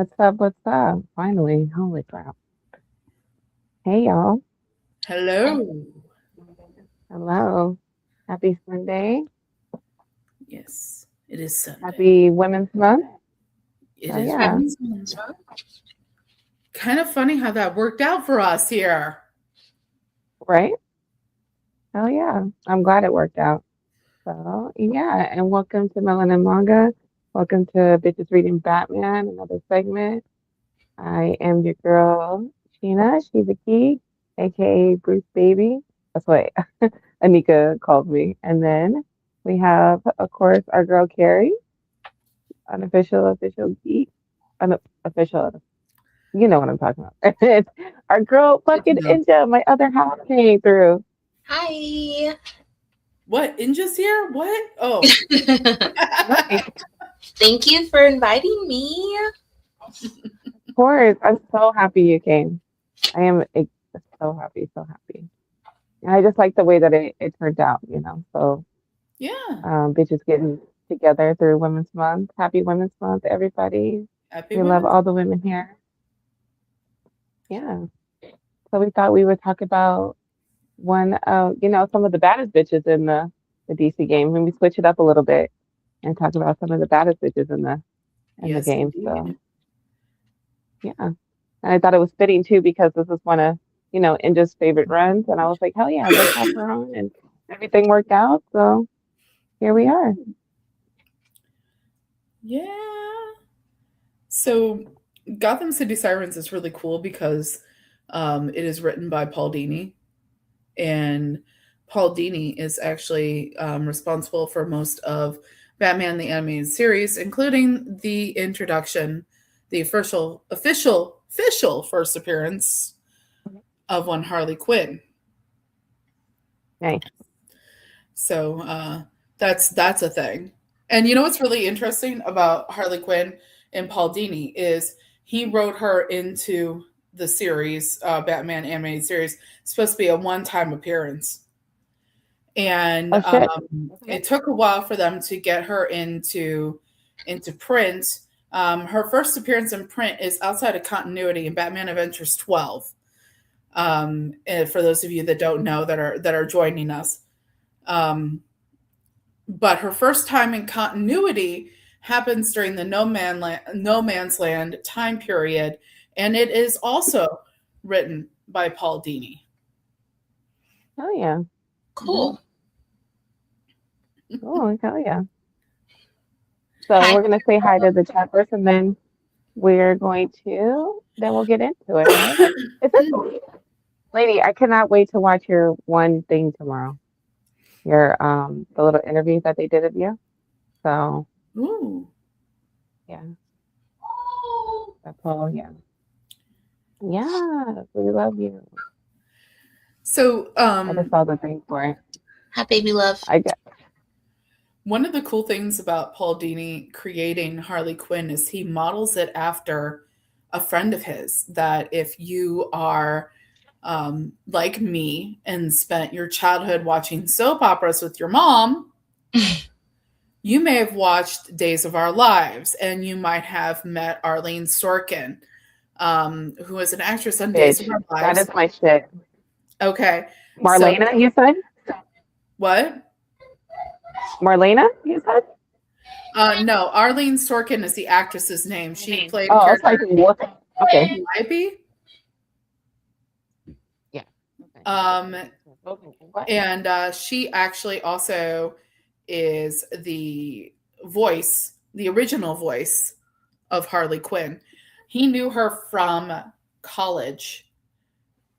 What's up? What's up? Finally. Holy crap. Hey, y'all. Hello. Hello. Happy Sunday. Yes, it is Sunday. Happy Women's Month. It Oh, is yeah. Women's Month. Kind of funny how that worked out for us here. Right? Oh, yeah. I'm glad it worked out. So, yeah. And welcome to Melanin Manga. Welcome to Bitches Reading Batman, another segment. I am your girl, Sheena. She's a geek, aka Bruce Baby. That's what Anika called me. And then we have, of course, our girl Carrie, unofficial, official geek, unofficial. You know what I'm talking about. It's our girl, Good to fucking know. Inja, my other half came through. Hi. What? Inja's here? What? Oh. Right. Thank you for inviting me. Of course. I'm so happy you came. I am so happy, so happy. And I just like the way that it turned out. So Yeah. bitches getting together through Women's Month. Happy Women's Month, everybody. Happy We love Women's all the women here. Yeah. So we thought we would talk about some of the baddest bitches in the DC game. And we switch it up a little bit and talk about some of the baddest bitches in the Yes, game. So indeed. yeah. And I thought it was fitting too because this is one of, Inja's favorite runs. And I was like, hell yeah, let's have her on and everything worked out. So here we are. Yeah. So Gotham City Sirens is really cool because it is written by Paul Dini. And Paul Dini is actually responsible for most of Batman the Animated Series, including the introduction, the official first appearance of one Harley Quinn. Nice. So that's a thing. And you know what's really interesting about Harley Quinn and Paul Dini is he wrote her into the series, Batman animated series. It's supposed to be a one-time appearance, and Oh shit. Okay. it took a while for them to get her into print. Her first appearance in print is outside of continuity in Batman Adventures 12. And for those of you that don't know that are joining us, um, but her first time in continuity happens during the No Man's Land time period, and it is also written by Paul Dini. Oh yeah. Mhm. Cool. Oh hell yeah. So Hi. we're gonna say hi to the chat first, and then we'll get into it. Right? Is this lady? I cannot wait to watch your one thing tomorrow. Your the little interview that they did of you. So Ooh. yeah, that's all. Yeah. Yeah, we love you. So, I just saw the thing for it. Hi, baby love. I got one of the cool things about Paul Dini creating Harley Quinn is he models it after a friend of his. That if you are like me and spent your childhood watching soap operas with your mom, you may have watched Days of Our Lives and you might have met Arlene Sorkin, who was an actress on Days of bitch. Our That Lives. is my shit. Okay, so Marlena, you said? what? Marlena, you said? No, Arlene Sorkin is the actress's name. She played a Oh, I was character like, what? Okay. Calliope. Yeah. Okay. Um, Okay. What? and she actually also is the the original voice of Harley Quinn. He knew her from college.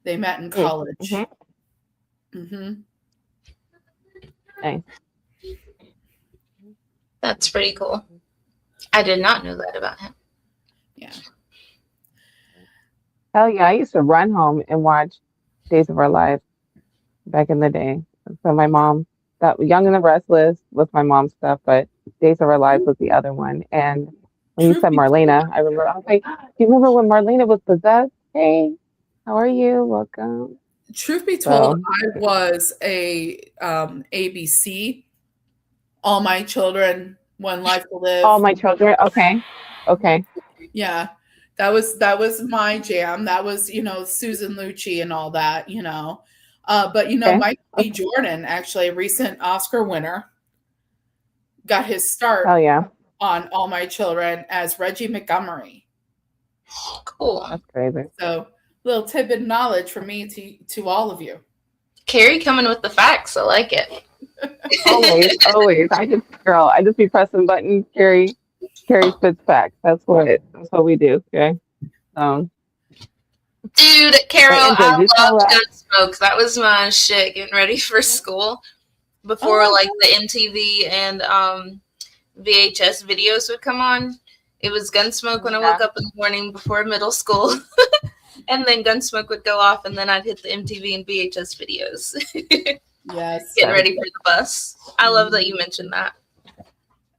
They met in Mm-hmm. college. Hmm. Nice. That's pretty cool. I did not know that about him. Yeah. Hell yeah, I used to run home and watch Days of Our Lives back in the day. So my mom, that Young and the Restless was my mom's stuff, but Days of Our Lives was the other one. And when you Truth said be Marlena, I remember I was like, do you remember when Marlena was possessed? Hey, how are you? Welcome. truth be told, So I was a ABC. All my children, One Life to all Live. my children, okay. Okay. Yeah. That was my jam. That was, Susan Lucci and all that, But Okay. Michael B. Jordan, actually a recent Oscar winner, got his start Oh yeah, on All My Children as Reggie Montgomery. Cool. that's crazy. So, little tidbit of knowledge from me to all of you. Carrie coming with the facts. I like it. Always. I just be pressing buttons. Carrie spits facts. That's what we do. Okay. Dude, Carol, Hey, Angela, I did you tell loved that? Gunsmoke. That was my shit getting ready for school before Oh, like the MTV and VHS videos would come on. It was Gunsmoke when I woke up in the morning before middle school. And then Gunsmoke would go off and then I'd hit the MTV and VHS videos. yes. Getting ready for the bus. I love that you mentioned that.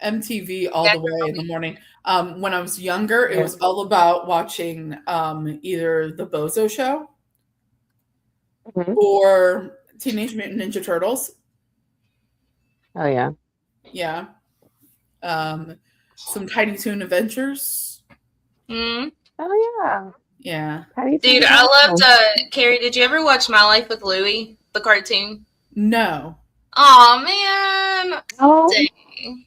MTV all the way in the morning. When I was younger, it was all about watching either the Bozo Show or Teenage Mutant Ninja Turtles. Oh yeah. Yeah. Some Tiny Toon Adventures. Mm. Oh yeah. Yeah. Dude, I loved Carrie, did you ever watch My Life with Louie, the cartoon? No. Oh man. Oh. Dang.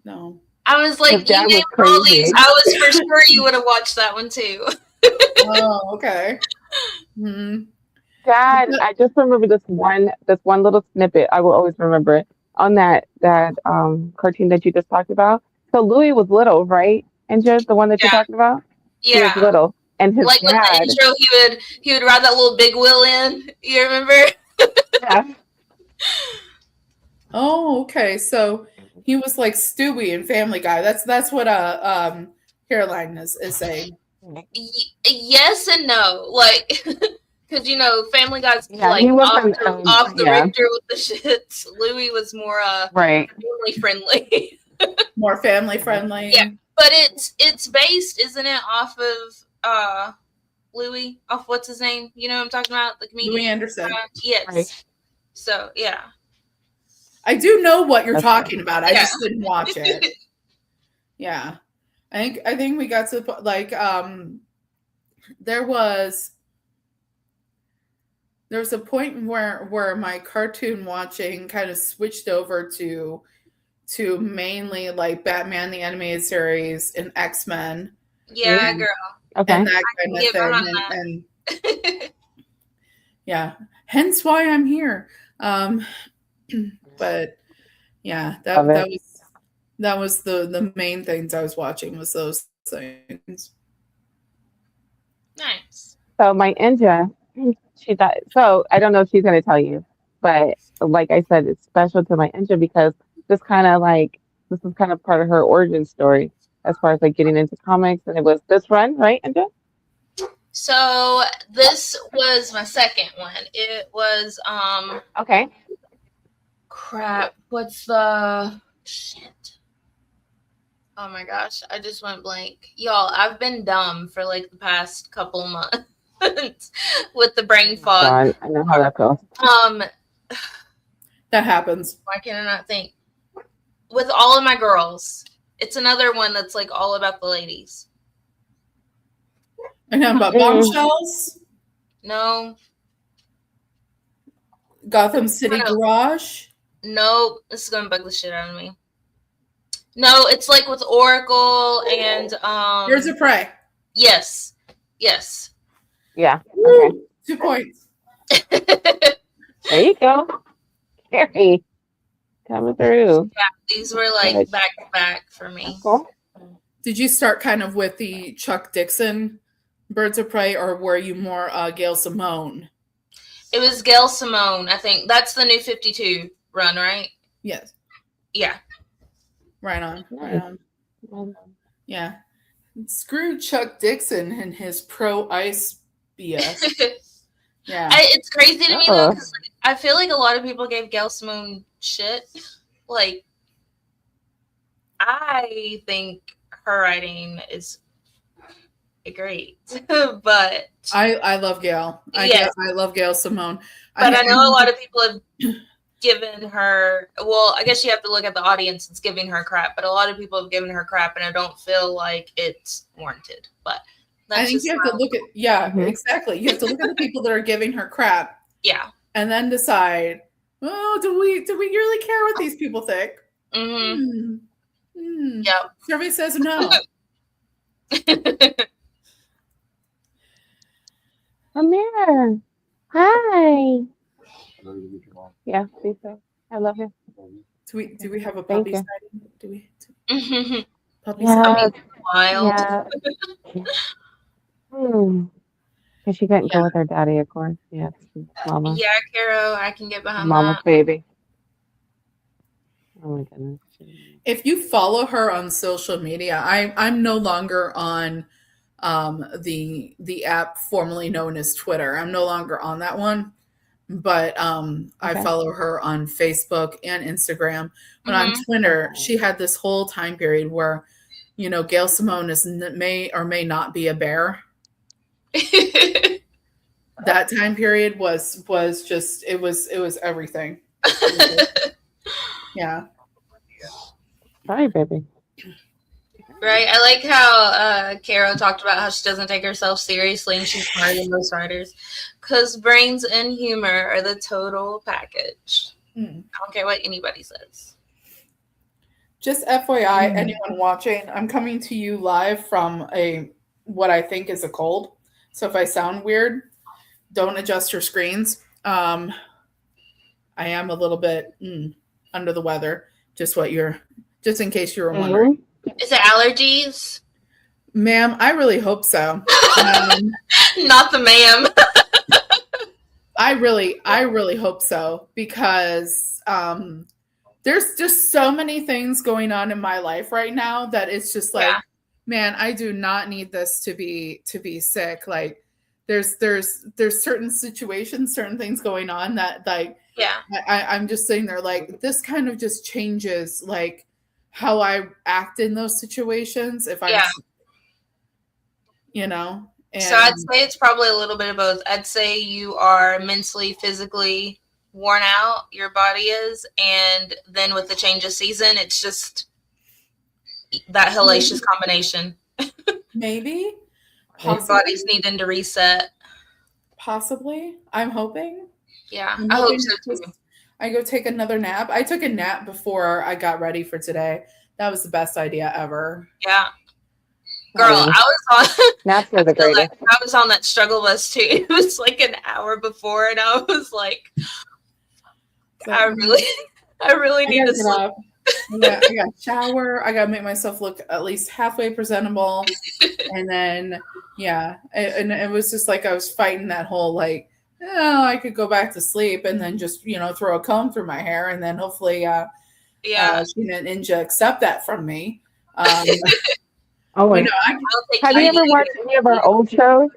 No. I was like, you Dad named was all these. crazy. I was for sure you would have watched that one too. Oh, okay. Mm-hmm. Dad, I just remember this one little snippet. I will always remember it on that cartoon that you just talked about. So Louis was little, right? And just the one that you're Yeah. talking about? He was Yeah. little. And his Like with the dad. intro, he would ride that little big wheel in. You remember? Yeah. Oh, okay. So he was like Stewie in Family Guy. That's what Caroline is saying. Yes and no. Like, because Family Guy's like he off wasn't the Richter with the shit. Louis was more right. family friendly. More family friendly. Yeah. But it's based, isn't it, off of Louis? Off what's his name? You know what I'm talking about? The comedian. Louis Anderson. Yes. Right. So yeah. I do know what you're talking right. about. I just didn't watch it. Yeah. I think we got to the like there was a point where my cartoon watching kind of switched over to mainly like Batman the Animated Series and X-Men. Yeah, girl. Okay. And that kind of thing. And yeah. Hence why I'm here. But yeah, that was the main things I was watching was those things. Nice. So my Inja, she thought so I don't know if she's gonna tell you, but like I said, it's special to my Inja because this is kind of part of her origin story as far as like getting into comics, and it was this run, right, Inja? So this was my second one. It was Okay. crap. What's the shit? Oh my gosh, I just went blank. Y'all, I've been dumb for like the past couple months with the brain fog. God, I know how that goes. That happens. Why can I not think? With All of My Girls. It's another one that's like all about the ladies. I know about Bombshells. No. Gotham City Garage. Nope. This is gonna bug the shit out of me. No, it's like with Oracle and Birds of Prey. Yes. Yes. Yeah. Okay. 2 points. There you go. Carrie. Coming through. Yeah, these were like back to back for me. Cool. Did you start kind of with the Chuck Dixon Birds of Prey, or were you more Gail Simone? It was Gail Simone, I think. That's the New 52 run, right? Yes. Yeah. Right on. Right on. Yeah. Screw Chuck Dixon and his pro ice BS. Yeah. It's crazy to me though, because I feel like a lot of people gave Gail Simone shit. Like, I think her writing is great, but I love Gail. I love Gail Simone. But I know a lot of people have given her. Well, I guess you have to look at the audience that's giving her crap. But a lot of people have given her crap, and I don't feel like it's warranted. But I think you have to look at, exactly. You have to look at the people that are giving her crap. Yeah. And then decide, oh, do we really care what these people think? Mm-hmm. Yep. Survey says no. Amir. Hi. Yeah, see so. I love you. Do we have a puppy sighting? Do we? Puppy sighting? Wild. Yeah. Because she couldn't go with her daddy, of course. Yes, mama. Yeah, Caro, I can get behind Mama's that. baby. Oh my goodness. If you follow her on social media, I'm no longer on the app formerly known as Twitter. I'm no longer on that one. But I follow her on Facebook and Instagram. But on Twitter, she had this whole time period where, you know, Gail Simone may or may not be a bear. That time period was just it was everything. Yeah. Sorry, baby. Right. I like how Caro talked about how she doesn't take herself seriously and she's smarter than most writers. Because brains and humor are the total package. I don't care what anybody says. Just FYI, anyone watching, I'm coming to you live from what I think is a cold. So if I sound weird, don't adjust your screens. I am a little bit under the weather. Just in case you were wondering. Is it allergies? Ma'am, I really hope so. Not the ma'am. I really hope so because there's just so many things going on in my life right now that it's just like, man, I do not need this to be sick. Like there's certain situations, certain things going on that like I'm just sitting there like this kind of just changes like how I act in those situations if I'm you know. And so I'd say it's probably a little bit of both. I'd say you are mentally, physically worn out, your body is, and then with the change of season, it's just that hellacious combination. Maybe. Your body's needing to reset. Possibly. I'm hoping. Yeah, I hope so too. I go take another nap. I took a nap before I got ready for today. That was the best idea ever. Yeah. Girl, I was on naps are the greatest. I was on that struggle bus too. It was like an hour before and I was like I really need to sleep. I got to shower. I got to make myself look at least halfway presentable. And then, and it was just like I was fighting that whole like, oh, I could go back to sleep and then just, you know, throw a comb through my hair. And then hopefully she and Ninja accept that from me. Oh my God. Have you ever watched any of our old shows?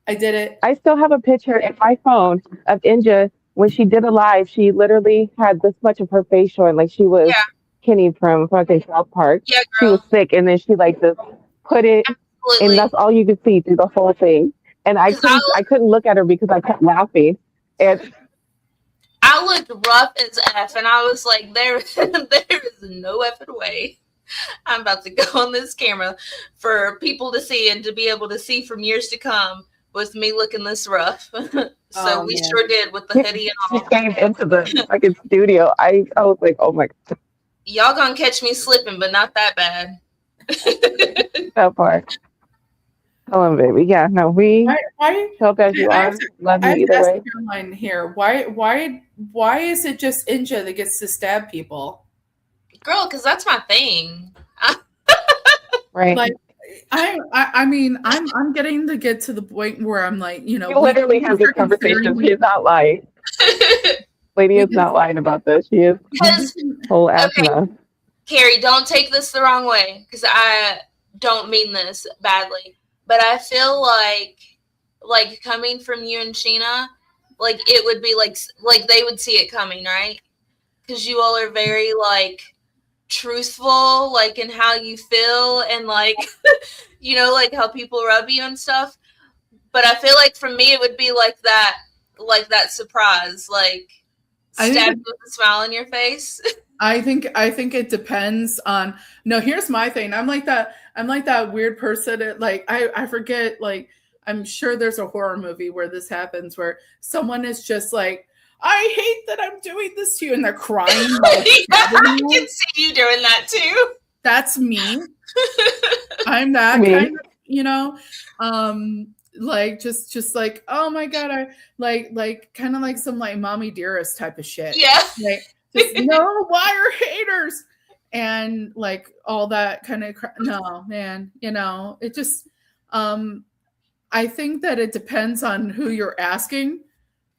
I did it. I still have a picture in my phone of Ninja. When she did a live, she literally had this much of her face showing, like she was Kenny from fucking South Park. Yeah, girl. She was sick, and then she like just put it, and that's all you could see through the whole thing. And I couldn't look at her because I kept laughing. And I looked rough as F, and I was like, there is no effing way I'm about to go on this camera for people to see and to be able to see from years to come with me looking this rough. So we sure did with the hoodie and all. She came into the fucking studio. I was like, oh my God. Y'all gonna catch me slipping, but not that bad. That part. Come on, baby. Yeah, no, we help as you are. Love you either way. Caroline here. Why is it just Inja that gets to stab people? Girl, because that's my thing. Right. Like, I mean, I'm getting to get to the point where I'm like, you know, you literally have this conversation. She is not lying. Lady is not lying about this. She is whole ass enough. Carrie, don't take this the wrong way because I don't mean this badly, but I feel like coming from you and Sheena, like it would be like they would see it coming, right? Because you all are very like truthful, like in how you feel and like you know, like how people rub you and stuff. But I feel like for me it would be like that surprise, like stab you with a smile on your face. I think it depends on. No, here's my thing. I'm like that weird person like I forget, like I'm sure there's a horror movie where this happens, where someone is just like, I hate that I'm doing this to you, and they're crying while Yeah, stabbing I you. can see you doing that too. That's me. I'm that Me. kind of, like just like, oh my god, I like kind of like some like mommy dearest type of shit. Yeah. Like just no wire haters and like all that kind of no, man, it just I think that it depends on who you're asking,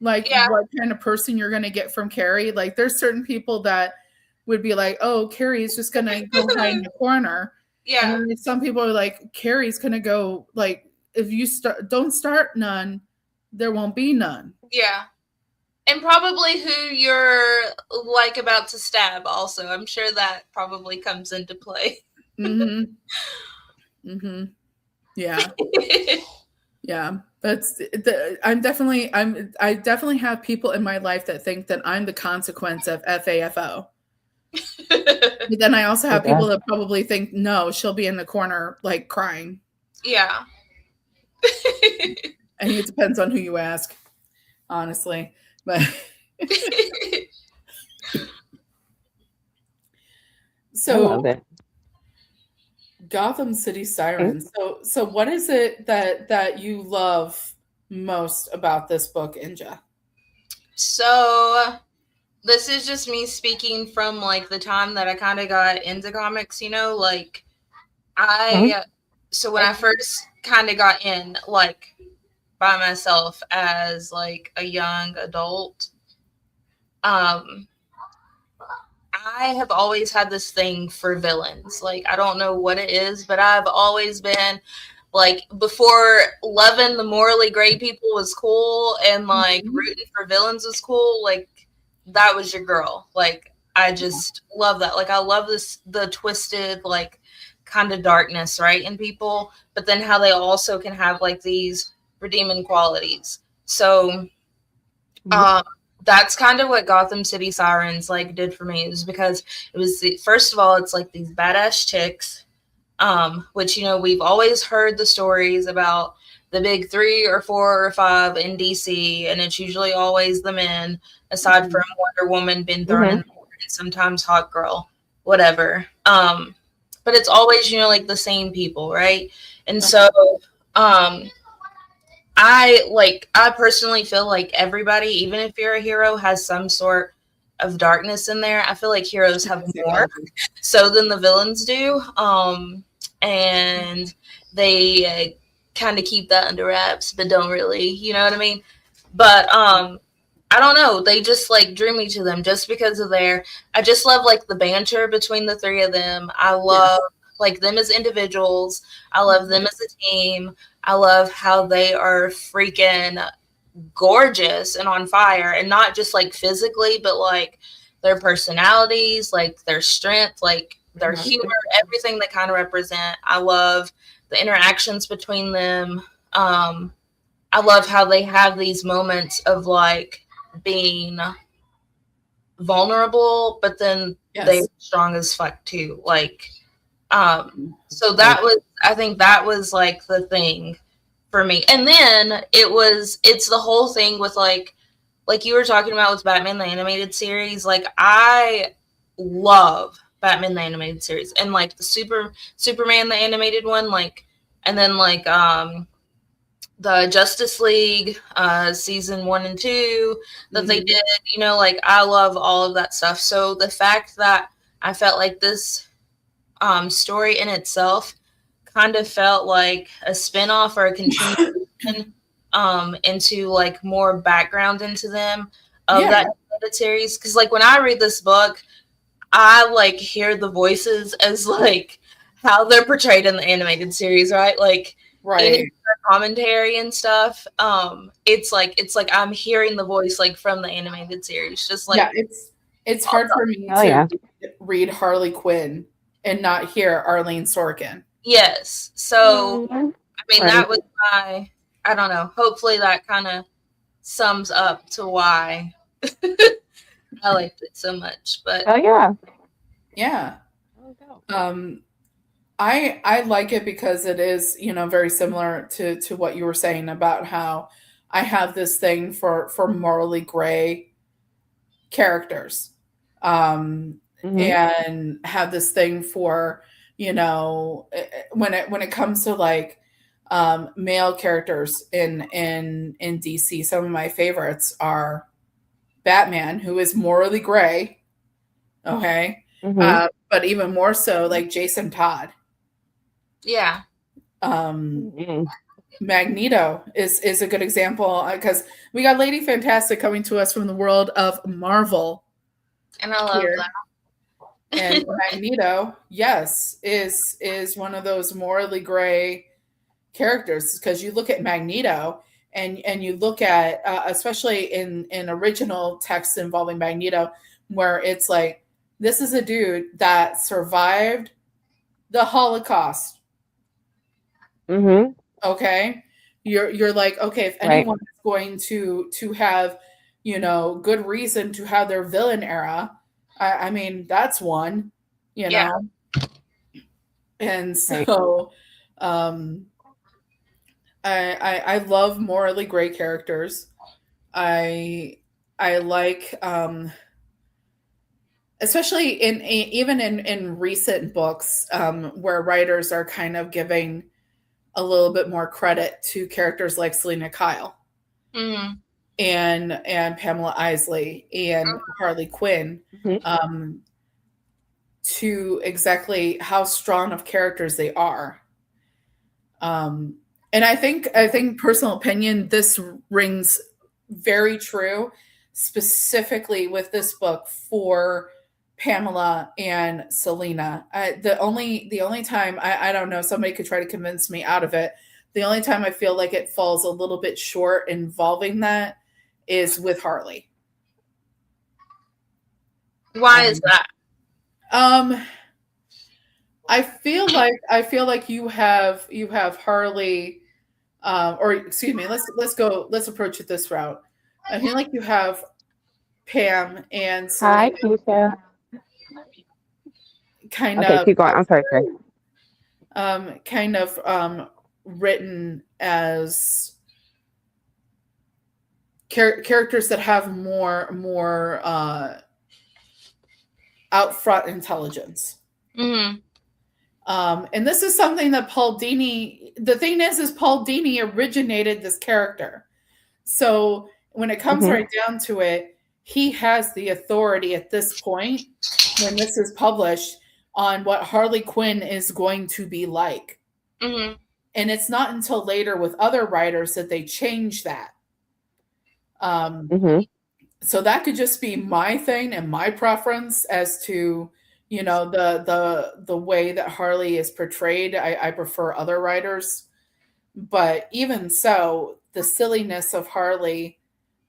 like Yeah. what kind of person you're going to get from Carrie. Like there's certain people that would be like, oh, Carrie is just going to go hide in the corner. Yeah. And then some people are like, Carrie's going to go, like, if you don't start none, there won't be none. Yeah. And probably who you're like about to stab also. I'm sure that probably comes into play. Mm-hmm. Mm-hmm. Yeah. Yeah. I definitely have people in my life that think that I'm the consequence of FAFO. But then I also have people that probably think, no, she'll be in the corner like crying. Yeah. And it depends on who you ask, honestly. But so Gotham City Sirens. So what is it that you love most about this book, Inja? So this is just me speaking from like the time that I kind of got into comics, like so when I first kind of got in like by myself as like a young adult, I have always had this thing for villains. Like, I don't know what it is, but I've always been like, before loving the morally gray people was cool and like rooting for villains was cool, like that was your girl. Like, I just love that. Like, I love the twisted, like kind of darkness, right, in people, but then how they also can have like these redeeming qualities. So, that's kind of what Gotham City Sirens like did for me. It was because it was first of all, it's like these badass chicks, which we've always heard the stories about the big 3 or 4 or 5 in DC, and it's usually always the men, aside from Wonder Woman being thrown in the water, and sometimes Hawk Girl, whatever. But it's always like the same people, right? And so I personally feel like everybody, even if you're a hero, has some sort of darkness in there. I feel like heroes have more so than the villains do. And they kind of keep that under wraps, but don't really, you know what I mean? But I don't know. They just like drew me to them just because of I just love like the banter between the 3 of them. I love like them as individuals. I love them as a team. I love how they are freaking gorgeous and on fire, and not just like physically, but like their personalities, like their strength, like their humor, everything they kind of represent. I love the interactions between them. I love how they have these moments of like being vulnerable, but then they're strong as fuck too. Like, so I think that was like the thing for me. And then it's the whole thing with like you were talking about with Batman the Animated Series. Like, I love Batman the Animated Series, and like the Superman the animated one, like, and then like the Justice League season 1 and 2 that they did, like I love all of that stuff. So the fact that I felt like this story in itself kind of felt like a spinoff or a continuation into like more background into them of that series. Because like when I read this book, I like hear the voices as like how they're portrayed in the animated series, right? Like in commentary and stuff. It's like I'm hearing the voice like from the animated series, just like it's hard for me to read Harley Quinn and not hear Arlene Sorkin. Yes. So I mean that was I don't know. Hopefully that kind of sums up to why I liked it so much. But Oh yeah. Yeah. Oh, dope. I like it because it is, very similar to what you were saying about how I have this thing for morally gray characters. Mhm. And have this thing for, when it comes to like male characters in DC, some of my favorites are Batman, who is morally gray, okay? Mhm. But even more so like Jason Todd. yeah, Um, Mhm. Magneto is a good example because we got Lady Fantastic coming to us from the world of Marvel and I love here, that. and Magneto, yes, is one of those morally gray characters because you look at Magneto and you look at especially in original texts involving Magneto, where it's like this is a dude that survived the Holocaust. Mhm. Okay, you're like, okay, if Right. anyone is going to have good reason to have their villain era, I mean that's one, you Yeah, know and Right. so um I love morally gray characters. I like especially even in recent books where writers are kind of giving a little bit more credit to characters like Selena Kyle hmm and Pamela Isley and Harley Quinn, Mhm. um, to exactly how strong of characters they are. Um, and I think personal opinion, this rings very true, specifically with this book for Pamela and Selena. The only time I don't know, somebody could try to convince me out of it. The only time I feel like it falls a little bit short involving that is with Harley. why is Um, that? um, I feel like you have Harley, or excuse me, let's approach it this route. I feel like you have Pam and Hi, Selena Keisha. kind Okay, of keep going. I'm sorry, Trey. kind of written as characters that have more out front intelligence. hmm And this is something that Paul Dini. The thing is Paul Dini originated this character. So when it comes Mhm. right down to it, he has the authority at this point when this is published on what Harley Quinn is going to be like. hmm And it's not until later with other writers that they change that. Um, Mhm. so that could just be my thing and my preference as to the way that Harley is portrayed. I prefer other writers, but even so, the silliness of Harley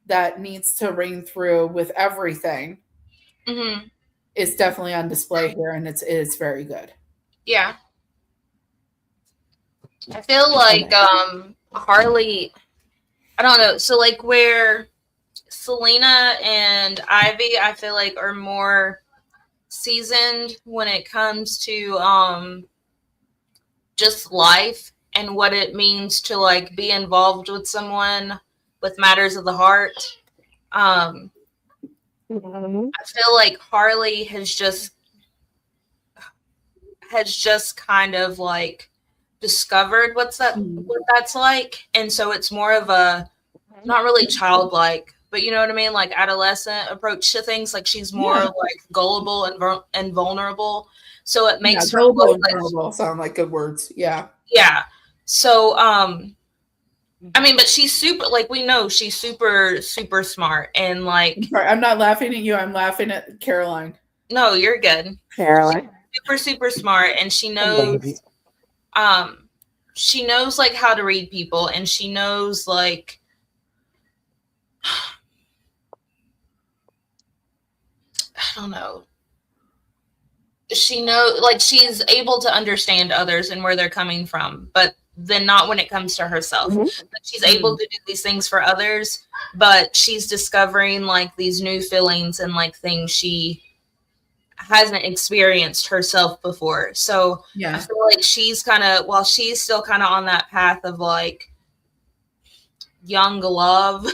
that needs to ring through with everything hmm is definitely on display here, and it's very good. Yeah, I feel like Okay. Harley. I don't know. So like where Selena and Ivy, I feel like are more seasoned when it comes to just life and what it means to like be involved with someone with matters of the heart. Um, Mhm. I feel like Harley has just kind of like discovered what that's like, and so it's more of a not really childlike, but you know what I mean, like adolescent approach to things. Like she's more Yeah, like gullible and vulnerable, so it yeah, makes her gullible look and like vulnerable sound like good words. Yeah. yeah. So I mean, but she's super, like, we know she's super, super smart. And, I'm like, sorry, I'm not laughing at you. I'm laughing at Caroline. no, you're good. She's Caroline, super, super smart. And the baby. um, she knows, like, how to read people. And she knows, like, I don't know. She knows, like, she's able to understand others and where they're coming from. But than not when it comes to herself. Mhm. She's able to do these things for others, but she's discovering like these new feelings and like things she hasn't experienced herself before. So I feel like she's kind of, while she's still kind of on that path of like young love,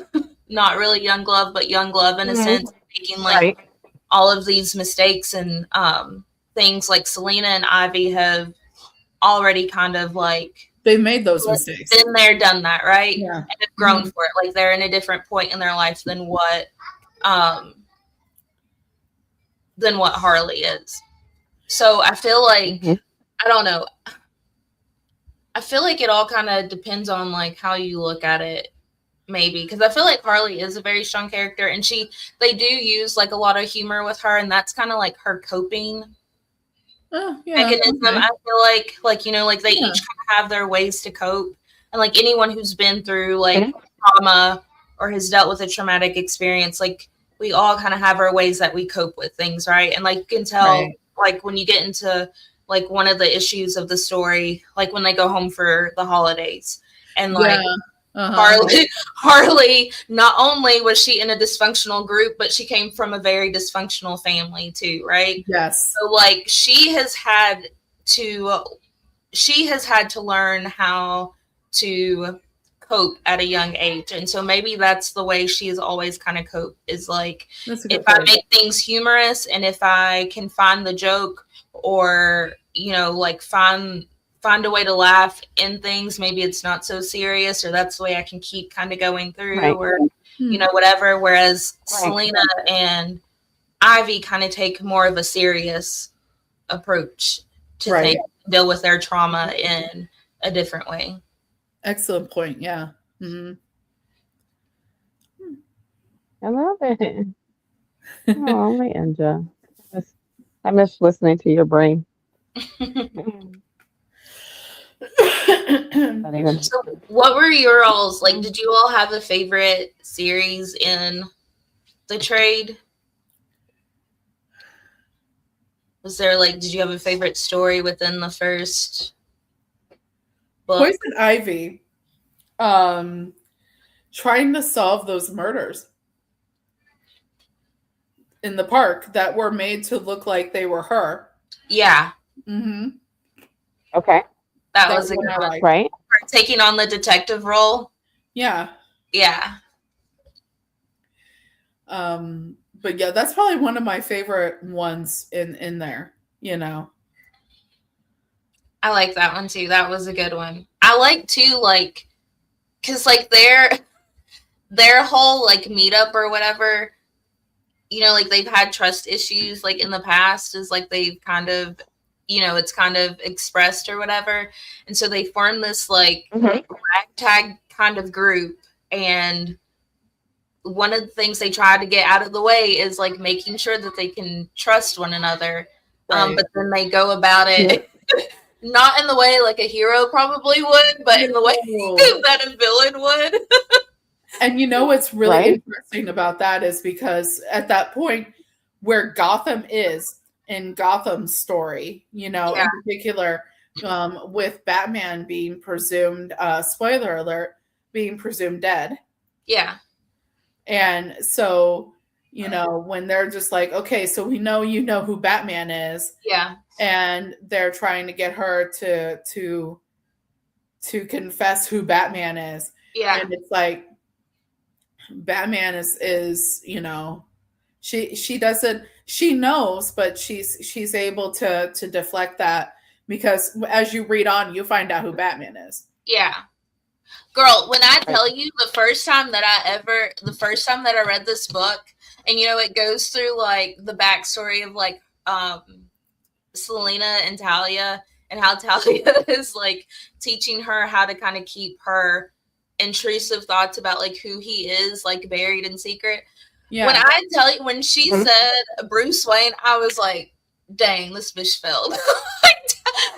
not really young love, but young love in a sense, making like all of these mistakes and things like Selena and Ivy have already kind of like they've made those mistakes, been there, done that, right? Yeah. And have grown for it. Like they're in a different point in their life than what Harley is. So I feel like I don't know. I feel like it all kind of depends on like how you look at it, maybe, because I feel like Harley is a very strong character, and they do use like a lot of humor with her, and that's kind of like her coping mechanism. Okay. I feel like you know, like they each kind of have their ways to cope, and like anyone who's been through like trauma or has dealt with a traumatic experience, like we all kind of have our ways that we cope with things, right? And like you can tell, like when you get into like one of the issues of the story, like when they go home for the holidays, and like Harley, not only was she in a dysfunctional group, but she came from a very dysfunctional family too, right? Yes. So like she has had to learn how to cope at a young age, and so maybe that's the way she has always kind of coped, is like if I make things humorous and if I can find the joke, or you know, like find a way to laugh in things, maybe it's not so serious, or that's the way I can keep kind of going through, or you know, whatever. Whereas Selena and Ivy kind of take more of a serious approach to deal with their trauma in a different way. Excellent point. Yeah. I love it. Oh, my Angel. I miss listening to your brain. So what were your all's like? Did you all have a favorite series in the trade? Was there like, did you have a favorite story within the first book? Poison Ivy trying to solve those murders in the park that were made to look like they were her. Yeah. Okay. That was a good one. Right. For taking on the detective role. Yeah. Yeah. But yeah, that's probably one of my favorite ones in there, you know. I like that one too. That was a good one. I like too, like, cause like their whole like meetup or whatever, you know, like they've had trust issues like in the past, is like they've kind of, you know, it's kind of expressed or whatever. And so they formed this like ragtag kind of group. And one of the things they try to get out of the way is like making sure that they can trust one another. But then they go about it not in the way like a hero probably would, but in the way that a villain would. And you know what's really interesting about that is because at that point where Gotham is in Gotham's story, you know, in particular, with Batman being presumed, spoiler alert, being presumed dead. Yeah. And so, you know, when they're just like, okay, so we know you know who Batman is. Yeah. And they're trying to get her to confess who Batman is. Yeah. And it's like Batman is, you know, she doesn't, she knows, but she's able to deflect that, because as you read on, you find out who Batman is. Yeah. Girl, when I tell you the first time that I read this book, and you know, it goes through like the backstory of like Selena and Talia, and how Talia is like teaching her how to kind of keep her intrusive thoughts about like who he is like buried in secret. Yeah. When I tell you, when she said Bruce Wayne, I was like, dang, this bitch failed.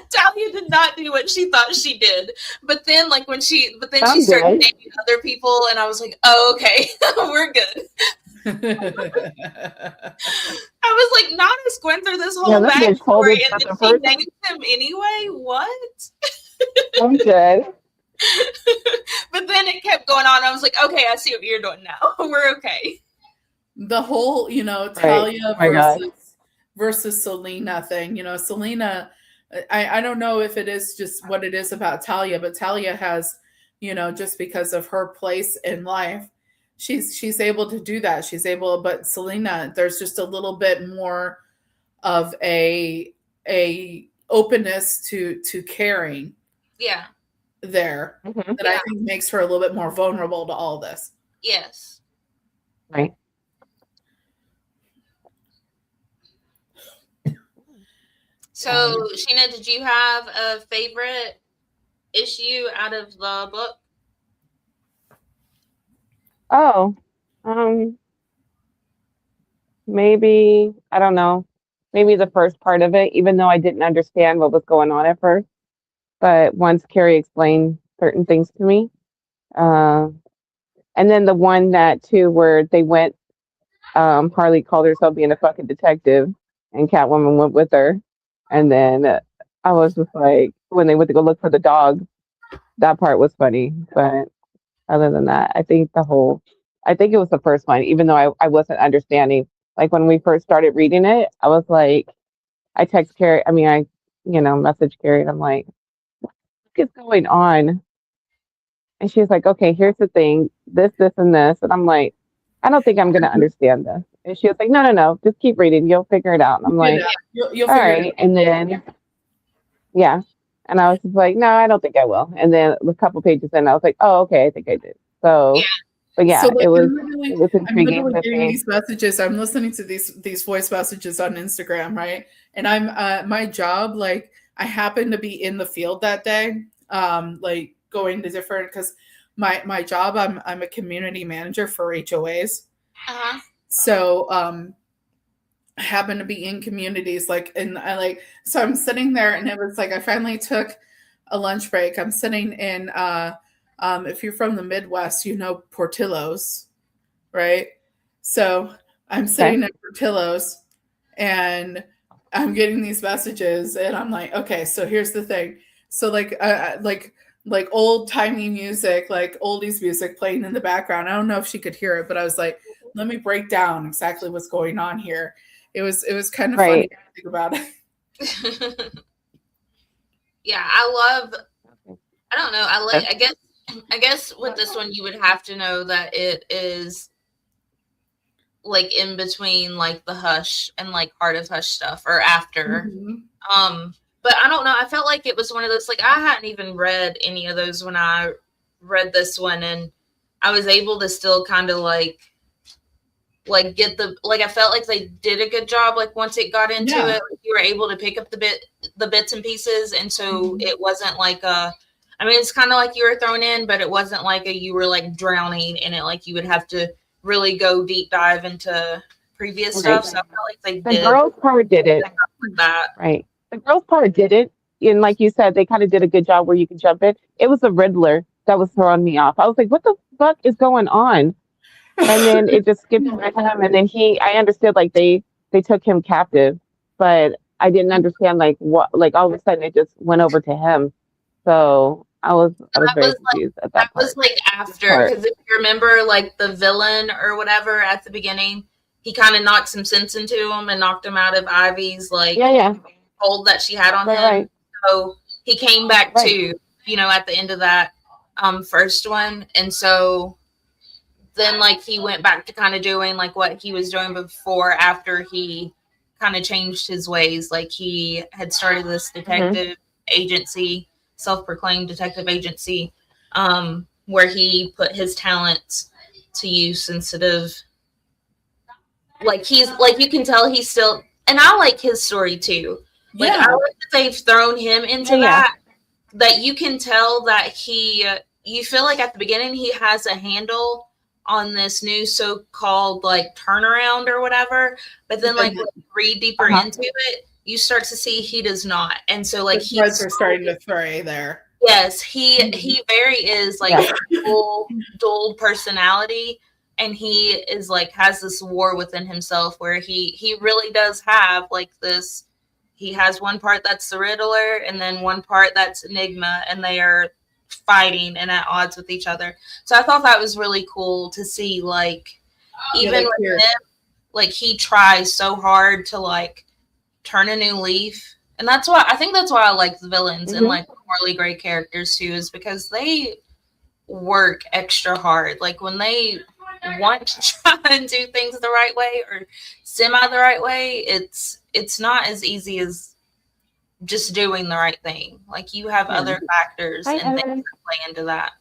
Talia did not do what she thought she did. But then she started dating other people, and I was like, oh, okay, we're good. I was like, Nana's going through this whole backstory, and then she named him anyway? What? I'm good. But then it kept going on. I was like, okay, I see what you're doing now. We're okay. The whole, Right. Talia Oh my God. versus Selena thing. Selena, I don't know if it is just what it is about Talia, but Talia has, just because of her place in life, she's able to do that. She's able, but Selena, there's just a little bit more of a openness to caring Yeah. there Mhm. that I think makes her a little bit more vulnerable to all this. Yes. Right. So, Sheena, did you have a favorite issue out of the book? Oh, maybe, I don't know. Maybe the first part of it, even though I didn't understand what was going on at first. But once Carrie explained certain things to me, uh, and then the one that too where they went, Harley called herself being a fucking detective, and Catwoman went with her, and then I was just like, when they went to go look for the dog, that part was funny. But other than that, I think it was the first one, even though I wasn't understanding. Like when we first started reading it, I was like, I text Carrie, message Carrie, and I'm like, what is going on? And she was like, okay, here's the thing, this, and this. And I'm like, I don't think I'm going to understand this. And she was like, no, just keep reading. You'll figure it out. And I'm like, You'll all figure it right. And then, yeah. And I was just like, no, I don't think I will. And then a couple pages in, I was like, oh, okay, I think I did. So, but yeah, So like it was I'm intriguing literally to getting see. these messages. I'm listening to these voice messages on Instagram, right? And I'm my job, like I happen to be in the field that day, like going to different because my job, I'm a community manager for HOAs. Uh-huh. So I happen to be in communities like, and I like, so I'm sitting there and it was like I finally took a lunch break. I'm sitting in if you're from the Midwest, Portillo's, right? So I'm Okay. sitting at Portillo's and I'm getting these messages and I'm like, okay, so here's the thing. So like old timey music, like oldies music playing in the background. I don't know if she could hear it, but I was like, let me break down exactly what's going on here. It was kind of funny Right. to think about it. Yeah, I don't know. I guess with this one you would have to know that it is like in between like the Hush and like Heart of Hush stuff or after. Mm-hmm. But I don't know. I felt like it was one of those, like I hadn't even read any of those when I read this one, and I was able to still kind of like get I felt like they did a good job. Like once it got into it, you were able to pick up the bits and pieces, and so it wasn't like I mean, it's kind of like you were thrown in, but it wasn't like you were like drowning in it. Like you would have to really go deep dive into previous stuff. So I felt like the girls part did it. Like that. Right. The girls part did it. And like you said, they kind of did a good job where you could jump in. It was the Riddler that was throwing me off. I was like, what the fuck is going on? And then it just skipped right to him. And then I understood like they took him captive, but I didn't understand like what, like all of a sudden it just went over to him. So I was very confused at that part. Was like after, because if you remember like the villain or whatever at the beginning, he kind of knocked some sense into him and knocked him out of Ivy's like hold that she had on him. Right. So he came back to, at the end of that first one. And so then like he went back to kind of doing like what he was doing before after he kind of changed his ways. Like he had started this detective agency, self-proclaimed detective agency, where he put his talents to use instead of like he's like, you can tell he's still, and I like his story too. Like I like that they've thrown him into that you can tell that you feel like at the beginning he has a handle on this new so-called like turnaround or whatever, but then like when you read deeper into it, you start to see he does not. And so like the threads are starting to fray there. Yes, he very is like dual personality, and he is like has this war within himself where he really does have like this he has one part that's the Riddler and then one part that's Enigma, and they are fighting and at odds with each other. So I thought that was really cool to see, like, even like with him, like, he tries so hard to, like, turn a new leaf. And that's why I like the villains and like the morally gray characters too, is because they work extra hard. Like, when they want to try and do things the right way or semi the right way, it's not as easy as just doing the right thing. Like, you have other factors and things that play into that.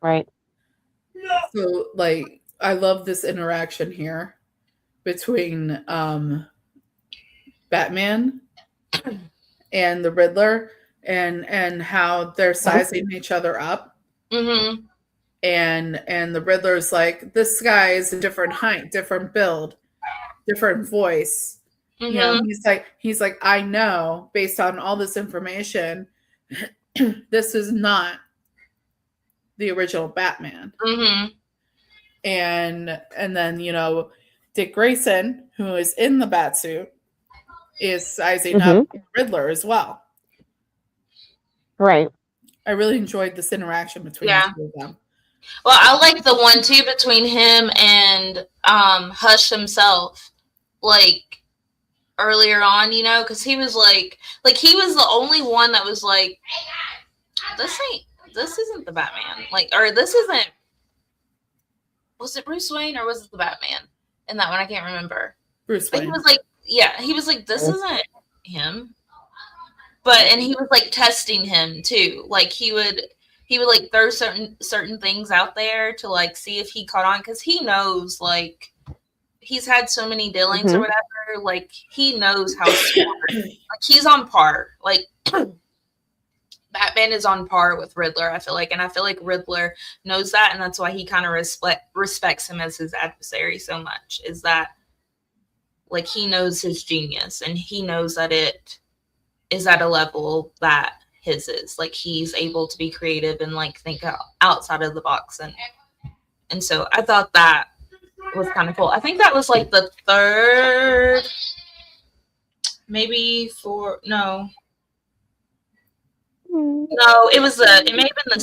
Right. So, like, I love this interaction here between Batman and the Riddler, and how they're sizing each other up. Mm-hmm. And the Riddler's like, this guy is a different height, different build, different voice. Mm-hmm. You know, he's like, I know based on all this information, this is not the original Batman. Mm-hmm. And then, you know, Dick Grayson, who is in the Batsuit, is sizing up Riddler as well. Right. I really enjoyed this interaction between the two of them. Well, I like the one too between him and Hush himself, like, earlier on, you know, because he was like he was the only one that was like, this isn't the Batman, like, or this isn't. Was it Bruce Wayne or was it the Batman? In that one, I can't remember. Bruce Wayne. But he was like, this isn't him. And he was like testing him too. Like, he would like throw certain things out there to like see if he caught on, because he knows, like, he's had so many dealings or whatever. Like, he knows how smart. Like, he's on par. Like, Batman is on par with Riddler, I feel like, and I feel like Riddler knows that, and that's why he kind of respects him as his adversary so much. Is that, like, he knows his genius, and he knows that it is at a level that his is. Like, he's able to be creative and like think outside of the box, and so I thought that was kind of cool. I think that was like the third, maybe no, it may have been the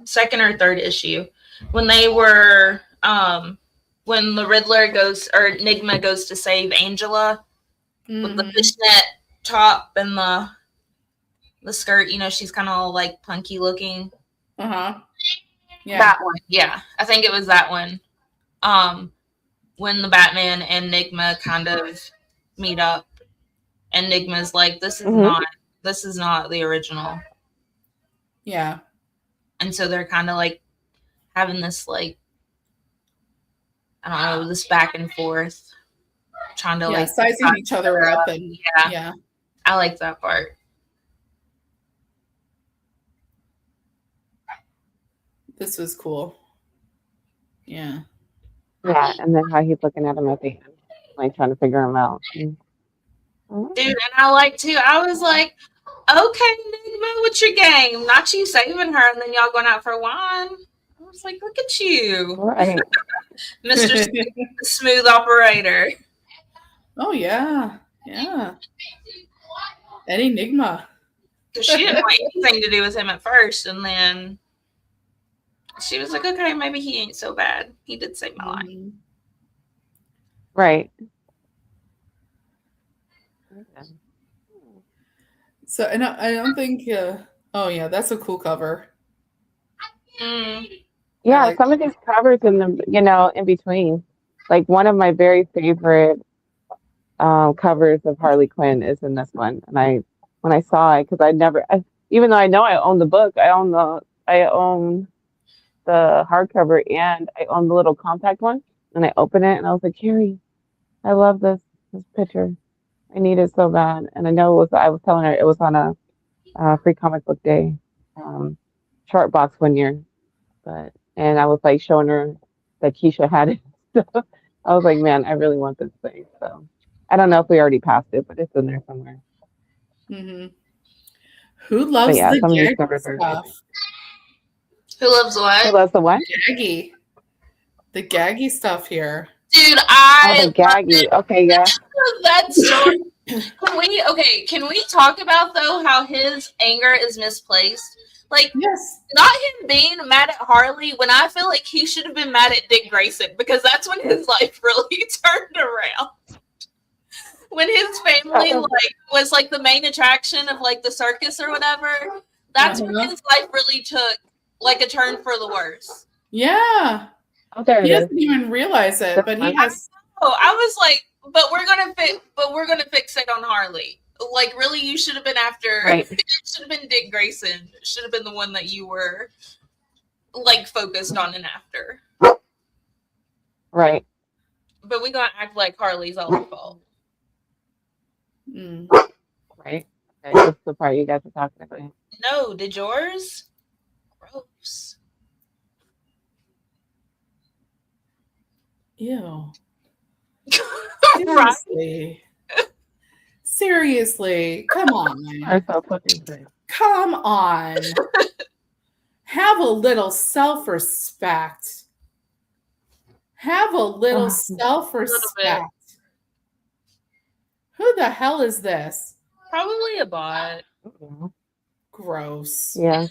second or third issue when they were when the Riddler goes, or Enigma goes to save Angela with the fishnet top and the skirt, you know, she's kind of all like punky looking. Yeah. That one. Yeah. I think it was that one. When the Batman and Enigma kind of meet up, and Enigma's like, this is not the original. Yeah. And so they're kind of like having this, like, I don't know, this back and forth, trying to like sizing each other up. And yeah, I like that part. This was cool. Yeah. Yeah, and then how he's looking at him at the end, like trying to figure him out. Dude, and I like too. I was like, okay, Enigma, what's your game? Not you saving her and then y'all going out for wine. I was like, look at you, right. Mr. Smooth Operator. Oh yeah, yeah. That Enigma. Because she didn't want anything to do with him at first, and then she was like, okay, maybe he ain't so bad. He did save my life. Right. So, and I don't think, oh yeah, that's a cool cover. Yeah, some of these covers in the, you know, in between, like one of my very favorite covers of Harley Quinn is in this one. And when I saw it, because even though I know I own the book, I own the hardcover and I own the little compact one, and I opened it and I was like, Carrie, I love this picture. I need it so bad. And I know I was telling her it was on a free comic book day short box one year, and I was like showing her that Keisha had it. So I was like, man, I really want this thing. So I don't know if we already passed it, but it's in there somewhere. Who loves the gaggy stuff? Who loves what? Who loves the what? The gaggy stuff here. Dude, Oh, the gaggy. Okay, yeah. that story. Can we talk about though how his anger is misplaced? Like, Yes. not him being mad at Harley when I feel like he should have been mad at Dick Grayson, because that's when his life really turned around. When his family was like the main attraction of like the circus or whatever, that's when his life really took like a turn for the worse. Yeah. Oh, there He it is. doesn't even realize it, but he has. Oh, I was like, but we're gonna fix it on Harley. Like, really, you should have been after. Right. It should have been Dick Grayson. It should have been the one that you were like focused on and after. Right. But we gonna act like Harley's all her fault. Mm. Right. Okay, that's the part you guys are talking about. No, did yours? Gross. Ew. Right? Seriously. Come on, man. I'm so fucking good. Come on. Have a little self-respect. Have a little self-respect. Who the hell is this? Probably a bot. Gross. Yeah.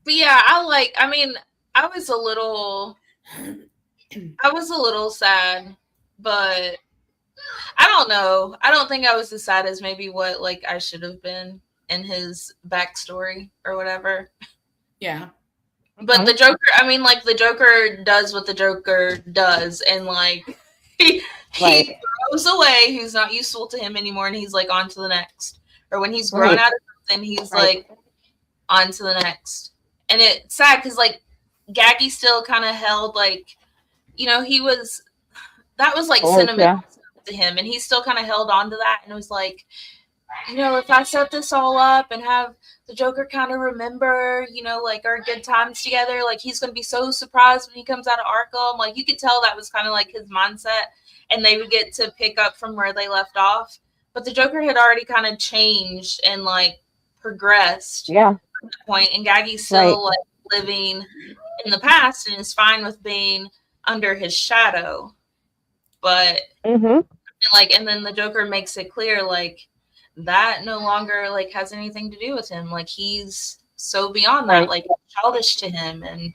But yeah, I was a little sad, but I don't know. I don't think I was as sad as maybe what like I should have been in his backstory or whatever. Yeah. But the Joker, the Joker does what the Joker does, and like he goes away. He's not useful to him anymore, and he's like on to the next. Or when he's grown out of something, he's like on to the next. And it's sad because like Gaggy still kind of held like, that was like sentimental to him, and he still kind of held on to that, and it was like, if I set this all up and have the Joker kind of remember, like our good times together, like he's going to be so surprised when he comes out of Arkham. Like you could tell that was kind of like his mindset, and they would get to pick up from where they left off. But the Joker had already kind of changed and like progressed at that point, and Gaggy's still like living in the past and is fine with being under his shadow. But and then the Joker makes it clear like that no longer like has anything to do with him. Like he's so beyond that, like childish to him, and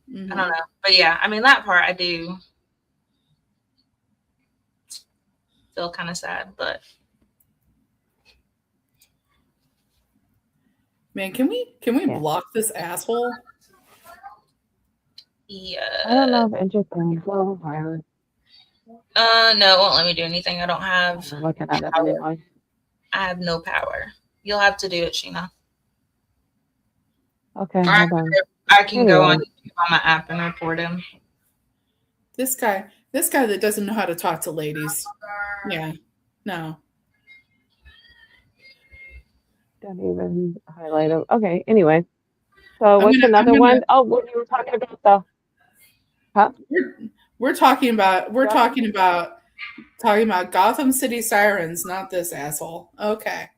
I don't know. But yeah, that part I do feel kind of sad, but man, can we block this asshole? Yeah. I don't know if interesting. So violent. No, it won't let me do anything. I don't have. I'm looking at it anyway. I have no power. You'll have to do it, Sheena. Okay, hold on. I can go on my app and report him. This guy that doesn't know how to talk to ladies. Yeah. No. Don't even highlight it. Okay, anyway. So what's another one? Oh, what you were talking about though? Huh? We're talking about Gotham City Sirens, not this asshole. Okay.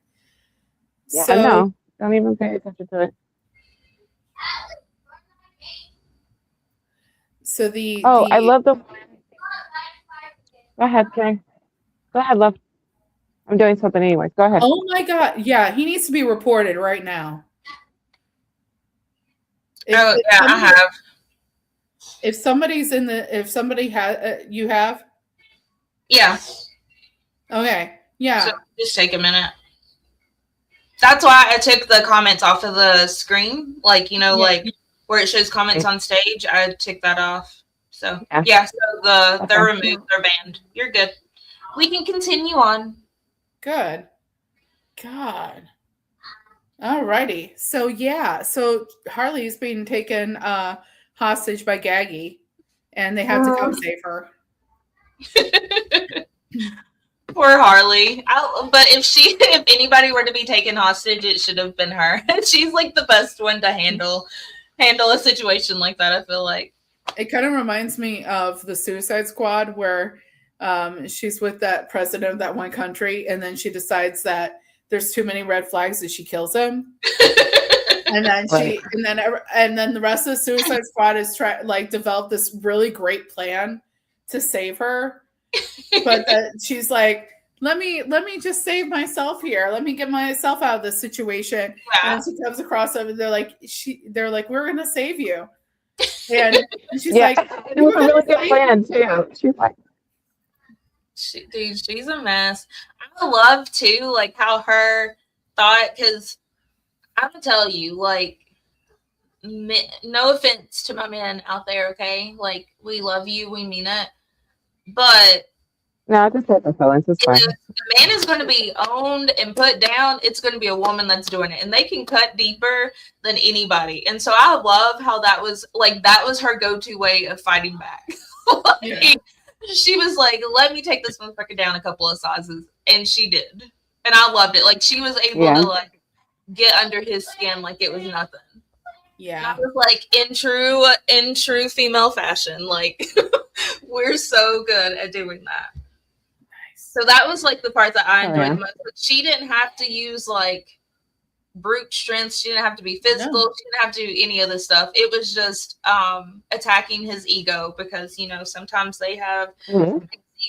Yeah, I know. Don't even pay attention to it. So I love the. Go ahead, Kay. Go ahead, love. I'm doing something anyways. Go ahead. Oh my God! Yeah, he needs to be reported right now. I have. If somebody has, you have. Yeah. Okay. Yeah. So just take a minute. That's why I took the comments off of the screen, like like where it shows comments on stage. I took that off. So so they're removed. They're banned. You're good. We can continue on. Good. God. Alrighty. So Harley's being taken hostage by Gaggy, and they have to come save her. Poor Harley. But if anybody were to be taken hostage, it should have been her. She's like the best one to handle a situation like that, I feel like. It kind of reminds me of the Suicide Squad, where she's with that president of that one country, and then she decides that there's too many red flags and she kills him. And then Right. and then the rest of the Suicide Squad is develop this really great plan to save her, but she's like, let me just save myself here. Let me get myself out of this situation. Yeah. And she comes across them, and they're like, we're gonna save you. And she's Yeah, like, it was a really good save plan too. She's like, Dude, she's a mess. I love too, like how her thought, because I'm gonna tell you, like, no offense to my men out there, okay? Like, we love you, we mean it, but no, I just had the feelings. It's fine. if the man is going to be owned and put down, it's going to be a woman that's doing it, and they can cut deeper than anybody. And so I love how that was her go-to way of fighting back. Yeah. She was like, let me take this motherfucker down a couple of sizes, and she did, and I loved it. Like, she was able to like get under his skin like it was nothing. Yeah. I was like, in true female fashion, like we're so good at doing that. So that was like the part that I enjoyed the most. But she didn't have to use like brute strength. She didn't have to be physical. No. She didn't have to do any of this stuff. It was just attacking his ego, because sometimes they have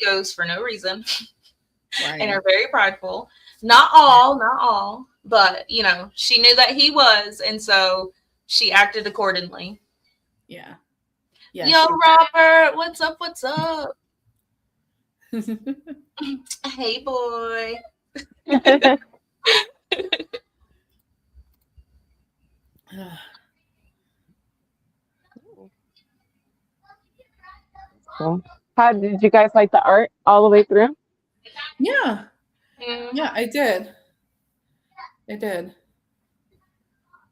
egos for no reason, right, and are very prideful. Not all, but she knew that he was, and so she acted accordingly. Yeah. Yo, Robert, what's up? What's up? Hey, boy. Cool. How did you guys like the art all the way through? Yeah. Yeah, I did.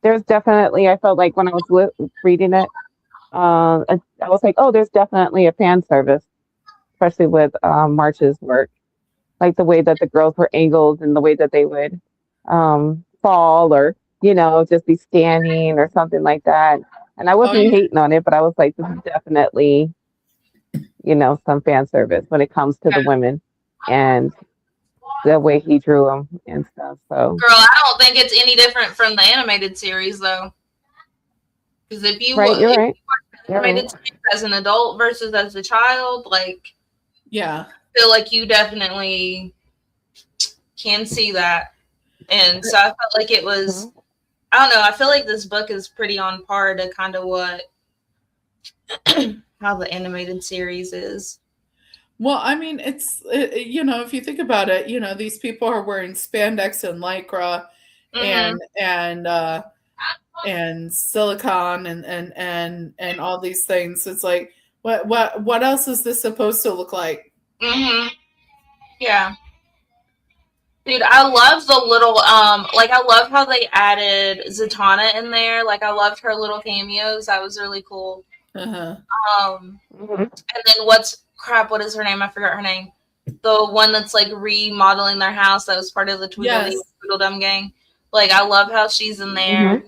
There's definitely, I felt like when I was reading it, I was like, oh, there's definitely a fan service, especially with March's work. Like the way that the girls were angled and the way that they would fall or, just be standing or something like that. And I wasn't hating on it, but I was like, this is definitely, some fan service when it comes to the women and the way he drew them and stuff. So, girl, I don't think it's any different from the animated series, though. Because if you right, you're right. Animated series as an adult versus as a child, like, yeah, I feel like you definitely can see that. And so I felt like it was, I don't know, I feel like this book is pretty on par to kind of what how the animated series is. Well, I mean, it's if you think about it, these people are wearing spandex and lycra and silicone and all these things. It's like, what else is this supposed to look like? Yeah. Dude, I love the little I love how they added Zatanna in there. Like, I loved her little cameos. That was really cool. And then what is her name? I forgot her name. The one that's like remodeling their house, that was part of the Tweedledum gang. Like, I love how she's in there.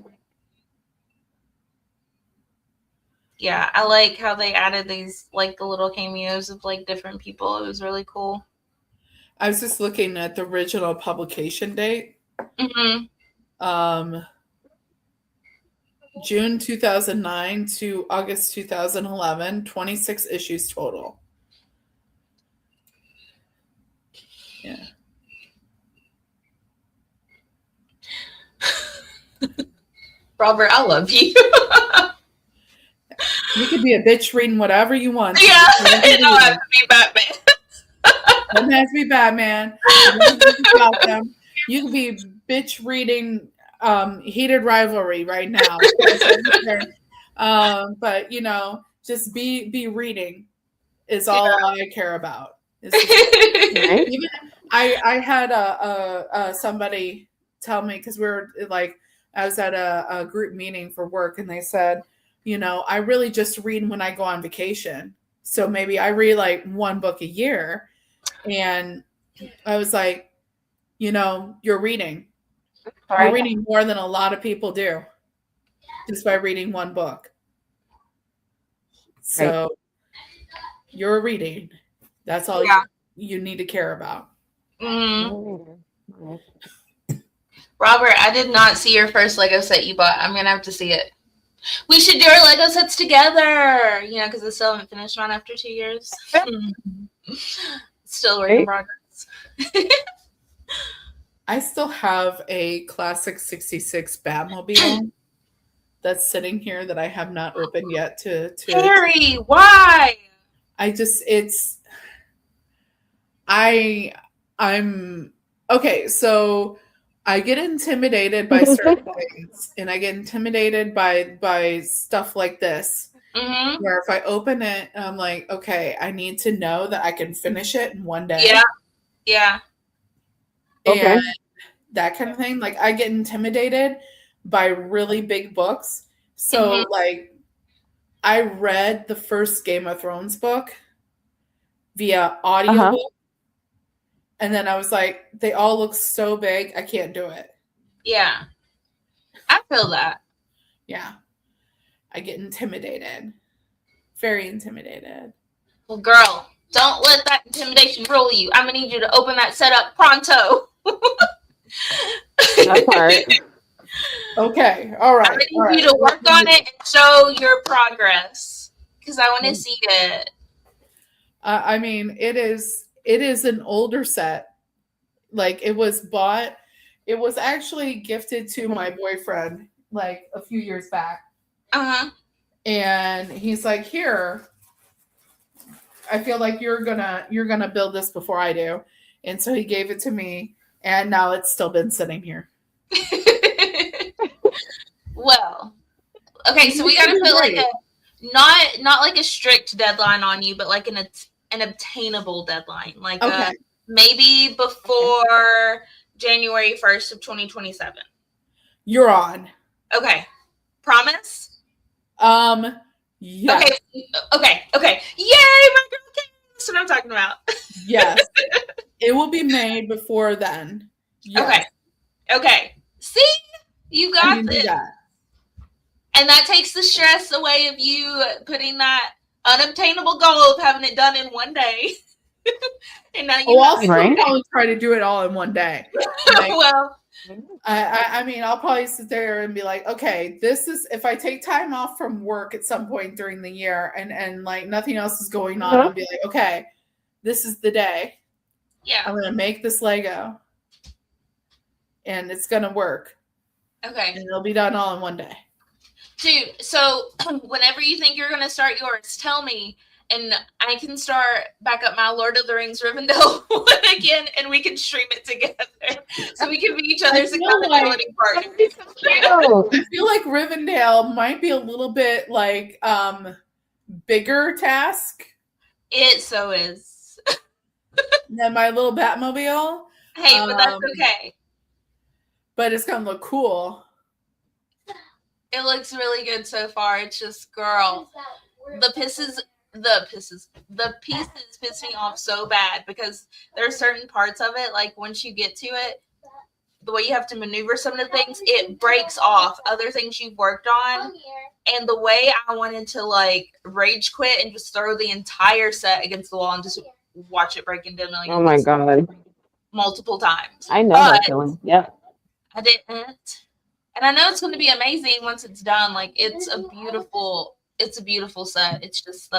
Yeah, I like how they added these, like, the little cameos of like different people. It was really cool. I was just looking at the original publication date. June 2009 to August 2011, 26 issues total. Yeah. Robert, I love you. You could be a bitch reading whatever you want. Yeah, it don't have to be Batman. It has to be Batman. You could be bitch reading Heated Rivalry right now. But just be reading is all I care about. Even, I had somebody tell me, because I was at a group meeting for work, and they said, I really just read when I go on vacation. So maybe I read like one book a year. And I was like, you're reading. You're reading more than a lot of people do just by reading one book. So you're reading. That's all you need to care about. Robert, I did not see your first Lego set you bought. I'm gonna have to see it. We should do our Lego sets together. You know, because I still haven't finished mine after 2 years. Still a work in progress. I still have a classic 66 Batmobile that's sitting here that I have not opened yet to Harry, why? I'm okay, so I get intimidated by certain things, and I get intimidated by stuff like this. Mm-hmm. Where if I open it, I'm like, okay, I need to know that I can finish it in one day. Yeah. Yeah. And Okay. that kind of thing. Like, I get intimidated by really big books. So, like, I read the first Game of Thrones book via audiobook. And then I was like, they all look so big, I can't do it. Yeah. I feel that. Yeah. I get intimidated. Very intimidated. Well, girl, don't let that intimidation rule you. I'm going to need you to open that setup pronto. That part. Okay. All right. I'm going to need you to work on it and show your progress. Because I want to see it. I mean, it is an older set. Like, it was actually gifted to my boyfriend like a few years back. Uh-huh. And he's like, here, I feel like you're gonna build this before I do. And so he gave it to me, and now it's still been sitting here. Well, okay, so we got to put like a not like a strict deadline on you, but like an obtainable deadline, like maybe before January 1st of 2027. You're on. Okay, promise. Yeah. Okay. Yay, my girl came. That's what I'm talking about. Yes. It will be made before then. Yes. Okay. See? You got this. And that takes the stress away of you putting that unobtainable goal of having it done in one day. And now you I'll probably try to do it all in one day. Like, well, I mean, I'll probably sit there and be like, okay, this is, if I take time off from work at some point during the year and like nothing else is going on, I'll be like, okay, this is the day. Yeah. I'm going to make this Lego and it's going to work. Okay. And it'll be done all in one day. Dude, so whenever you think you're going to start yours, tell me. And I can start back up my Lord of the Rings Rivendell one again, and we can stream it together. So we can be each other's accountability partners. I feel like Rivendell might be a little bit like bigger task. It so is. Than my little Batmobile. Hey, but that's okay. But it's gonna look cool. It looks really good so far. It's just, girl, the pieces piss me off so bad because there are certain parts of it, like once you get to it, the way you have to maneuver some of the things, it breaks off other things you've worked on. And the way I wanted to like rage quit and just throw the entire set against the wall and just watch it break into a million Oh my god. multiple times. I know that feeling. Yeah. I didn't. And I know it's going to be amazing once it's done. Like, it's a beautiful set. It's just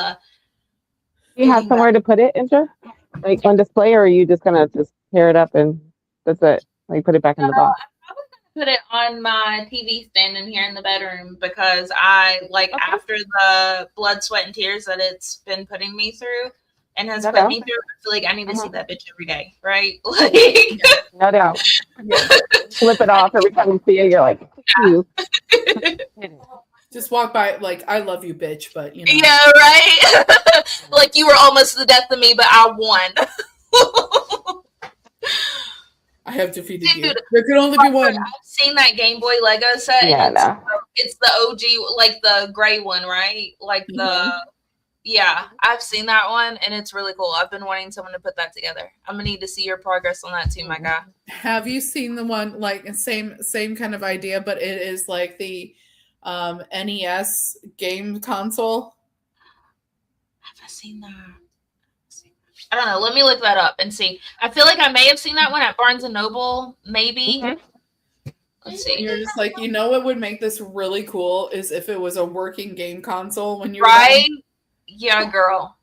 you have somewhere to put it, Inja? Like on display, or are you just gonna just tear it up and that's it? Like put it back in the box? I was gonna put it on my TV stand in here in the bedroom because I like after the blood, sweat, and tears that it's been putting me through and has put me through, I feel like I need to see that bitch every day, right? Like, no doubt. Flip it off every time you see it. You're like, you. Just walk by like, I love you, bitch, but you know. Yeah, right. Like you were almost the death of me, but I won. I have defeated you. There could only be one. I've seen that Game Boy Lego set. Yeah, it's the OG, like the gray one, right? Like yeah, I've seen that one, and it's really cool. I've been wanting someone to put that together. I'm gonna need to see your progress on that too, my guy. Have you seen the one like same kind of idea, but it is like the NES game console? Have I seen that? I don't know. Let me look that up and see. I feel like I may have seen that one at Barnes and Noble, maybe. Let's see. You're just like, you know what would make this really cool is if it was a working game console when you're Right? done. Yeah, girl.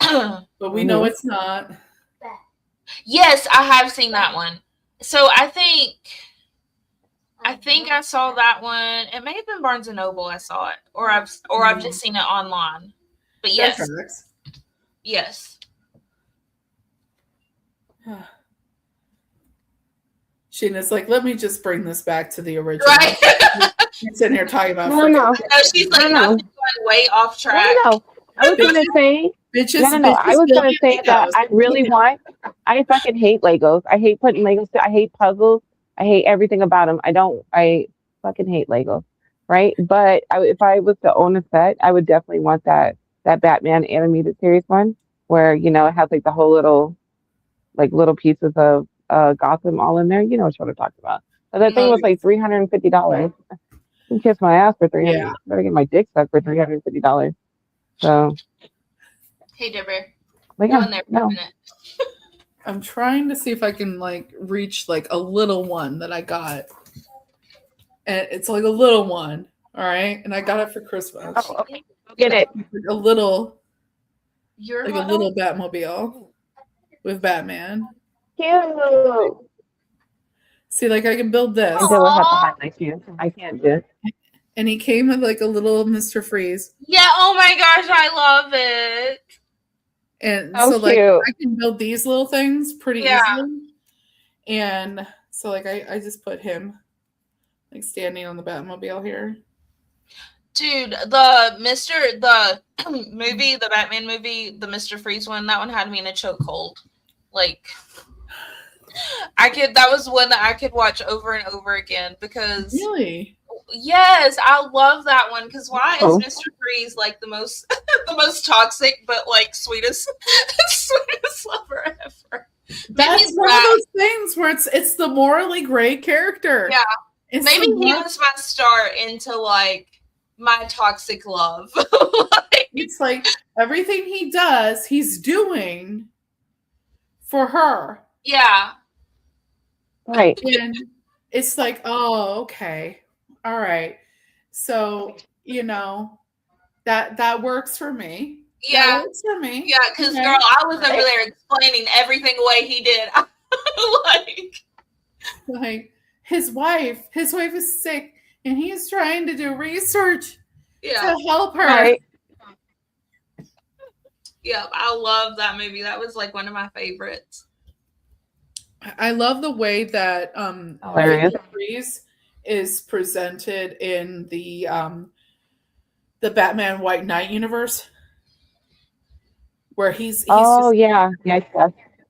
But we know it's not. Yes, I have seen that one. So I think I saw that one. It may have been Barnes and Noble. I saw it, or I've just seen it online. But yes, yes. Sheena's like, let me just bring this back to the original. Right. She's sitting here talking about. No, she's like, I'm going way off track. No. I was gonna say. Bitches, No. I was gonna say that I really want. I fucking hate Legos. I hate putting Legos. I hate puzzles. I hate everything about them. I fucking hate Legos. Right, but if I was to own a set, I would definitely want that Batman animated series one where it has like the whole little pieces of Gotham all in there. You know what I'm talking about. But that thing was like $350. You kiss my ass for $300. Yeah. Better get my dick sucked for $350. So. Hey, Dibber. Like, Go in there for a minute. I'm trying to see if I can reach a little one that I got. And it's like a little one. All right. And I got it for Christmas. Oh, okay. Get it. A little. You're a little Batmobile with Batman. Cute. See, I can build this. I will have to highlight you. I can't do it. And he came with a little Mr. Freeze. Yeah, oh my gosh, I love it. And so cute. I can build these little things pretty easily. And so I just put him standing on the Batmobile here. Dude, the movie, the Batman movie, the Mr. Freeze one, that one had me in a chokehold. That was one that I could watch over and over again because really, yes, I love that one because why is Mr. Freeze the most the most toxic but sweetest lover ever? That's one of those things where it's the morally gray character. Yeah, maybe he was my start into my toxic love. It's everything he does, he's doing for her. Yeah. Right. And it's oh, okay. All right. So, that works for me. Yeah. That works for me. Yeah, because girl, I was over there explaining everything away he did. His wife is sick and he's trying to do research to help her. Right. Yep, I love that movie. That was one of my favorites. I love the way that Freeze is presented in the Batman White Knight universe, where he's yes.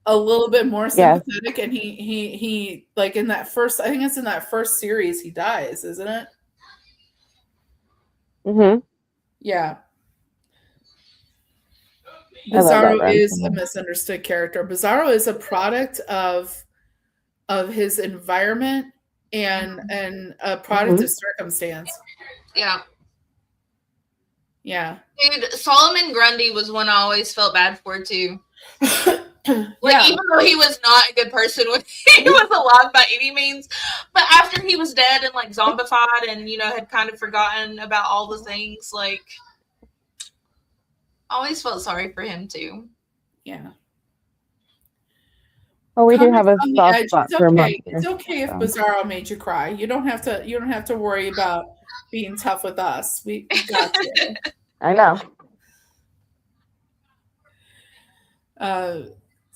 a little bit more sympathetic, and he in that first, I think it's in that first series he dies, isn't it? Mm-hmm. Yeah. Bizarro is a misunderstood character. Bizarro is a product of his environment and a product of circumstance. Yeah. Yeah. Dude, Solomon Grundy was one I always felt bad for too. Even though he was not a good person when he was alive by any means, but after he was dead and zombified and had kind of forgotten about all the things, I always felt sorry for him too. Yeah. Well, we do have a soft spot for a month. It's okay if Bizarro made you cry. You don't have to worry about being tough with us. We got you. I know.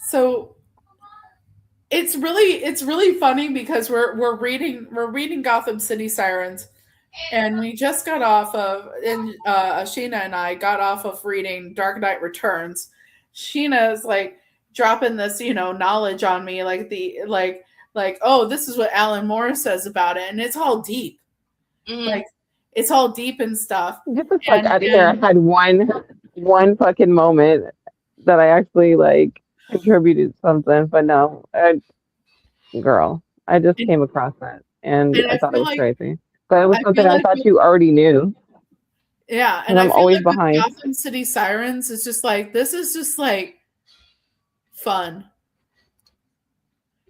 So it's really funny because we're reading Gotham City Sirens, and we just got off of Sheena and I got off of reading Dark Knight Returns. Sheena's dropping this knowledge on me, oh, this is what Alan Moore says about it, and it's all deep. Mm-hmm. It's all deep and stuff. Get the fuck out of here. I had one fucking moment that I actually contributed something, but no, girl, I just came across that and I thought it was crazy. But it was something I thought you already knew. Yeah, and I'm always behind. Gotham City Sirens is just this is just fun.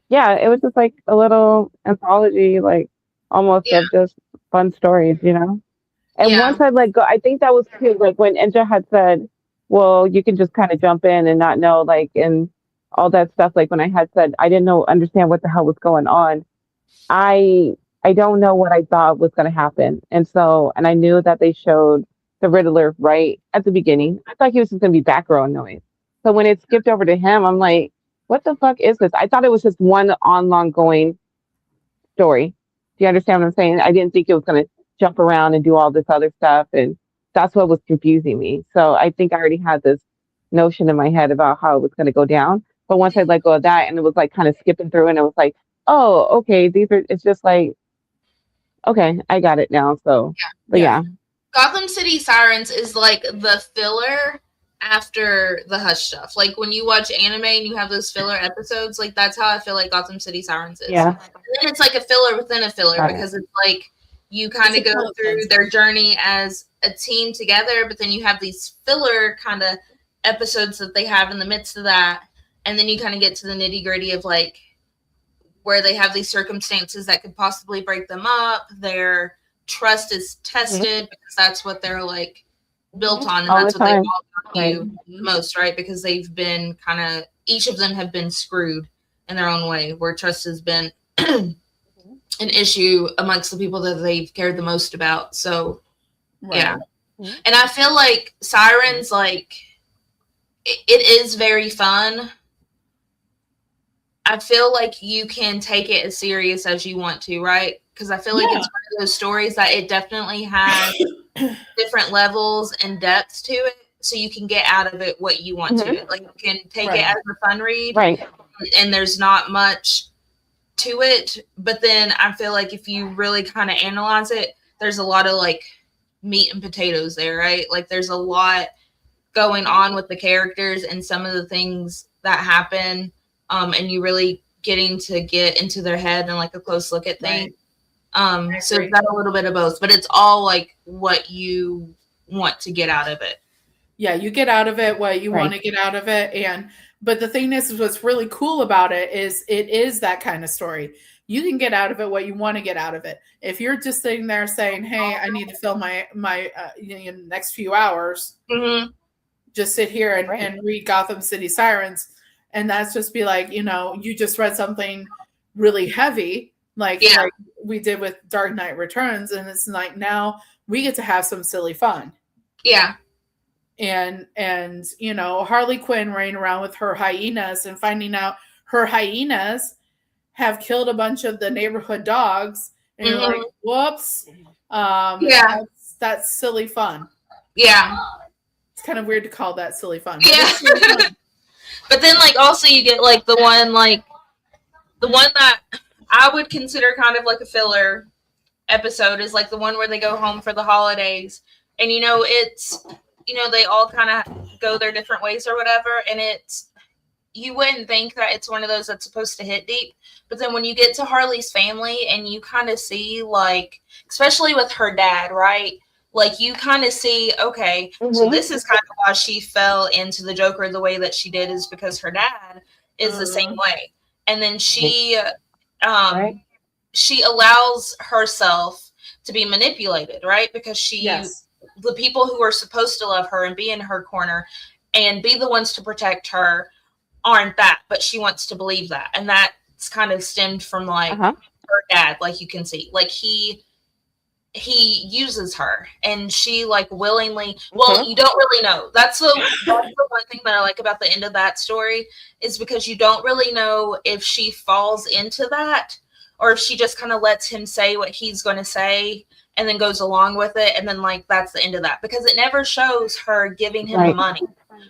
Yeah, it was just a little anthology, almost Yeah. of just fun stories, you know. And Yeah. once I let go, I think that was cute. Like when Indra had said, "Well, you can just kind of jump in and not know," like and all that stuff. Like when I had said I didn't know understand what the hell was going on. I I don't know what I thought was going to happen, and so and I knew that they showed the Riddler right at the beginning. I thought he was just going to be background noise. So when it skipped over to him, I'm like, "What the fuck is this?" I thought it was just one on long going story. Do you understand what I'm saying? I didn't think it was going to jump around and do all this other stuff. And that's what was confusing me. So I think I already had this notion in my head about how it was going to go down. But once I let go of that and it was like kind of skipping through and it was like, oh, okay, these are, it's just like, okay, I got it now. So, but Yeah. yeah. Gotham City Sirens is like the filler after the Hush stuff. Like when you watch anime and you have those filler episodes, like that's how I feel like Gotham City Sirens is. Yeah. And then it's like a filler within a filler Got it. because it's like you kind It's of a go filler through cleanse. their journey as a team together, but then you have these filler kind of episodes that they have in the midst of that. And then you kind of get to the nitty gritty of like where they have these circumstances that could possibly break them up. Their trust is tested because that's what they're like built on, and All the that's what they time. all value most, right? Because they've been kind of each of them have been screwed in their own way, where trust has been an issue amongst the people that they've cared the most about. So Right. yeah, and I feel like Sirens, like it is very fun. I feel like you can take it as serious as you want to, right? Because I feel like Yeah. it's one of those stories that it definitely has different levels and depths to it, so you can get out of it what you want to. Like you can take Right. it as a fun read, Right. and there's not much to it. But then I feel like if you really kind of analyze it, there's a lot of like meat and potatoes there, right? Like there's a lot going on with the characters and some of the things that happen, and you really getting to get into their head and like a close look at things. So it's got a little bit of both, but it's all like what you want to get out of it. Yeah, you get out of it what you Right. want to get out of it. And but the thing is what's really cool about it is that kind of story. You can get out of it what you want to get out of it. If you're just sitting there saying, "Hey, I need to fill my next few hours," Mm-hmm. just sit here and, Right. and read Gotham City Sirens, and that's just be like, you just read something really heavy, like we did with Dark Knight Returns, and it's like now we get to have some silly fun. Yeah. And Harley Quinn running around with her hyenas and finding out her hyenas have killed a bunch of the neighborhood dogs, and you're like, whoops. That's silly fun. Yeah. It's kind of weird to call that silly fun. Yeah. But then like also you get like the one that I would consider kind of like a filler episode is like the one where they go home for the holidays, and it's they all kind of go their different ways or whatever, and it's you wouldn't think that it's one of those that's supposed to hit deep, but then when you get to Harley's family and you kind of see, like, especially with her dad, right, like you kind of see, okay, so this is kind of why she fell into the Joker the way that she did, is because her dad is the same way, and then she allows herself to be manipulated, right, because the people who are supposed to love her and be in her corner and be the ones to protect her aren't that, but she wants to believe that. And that's kind of stemmed from like her dad, like you can see, like he uses her, and she like willingly, well, you don't really know. That's the one thing that I like about the end of that story, is because you don't really know if she falls into that or if she just kind of lets him say what he's going to say and then goes along with it, and then like that's the end of that, because it never shows her giving him the money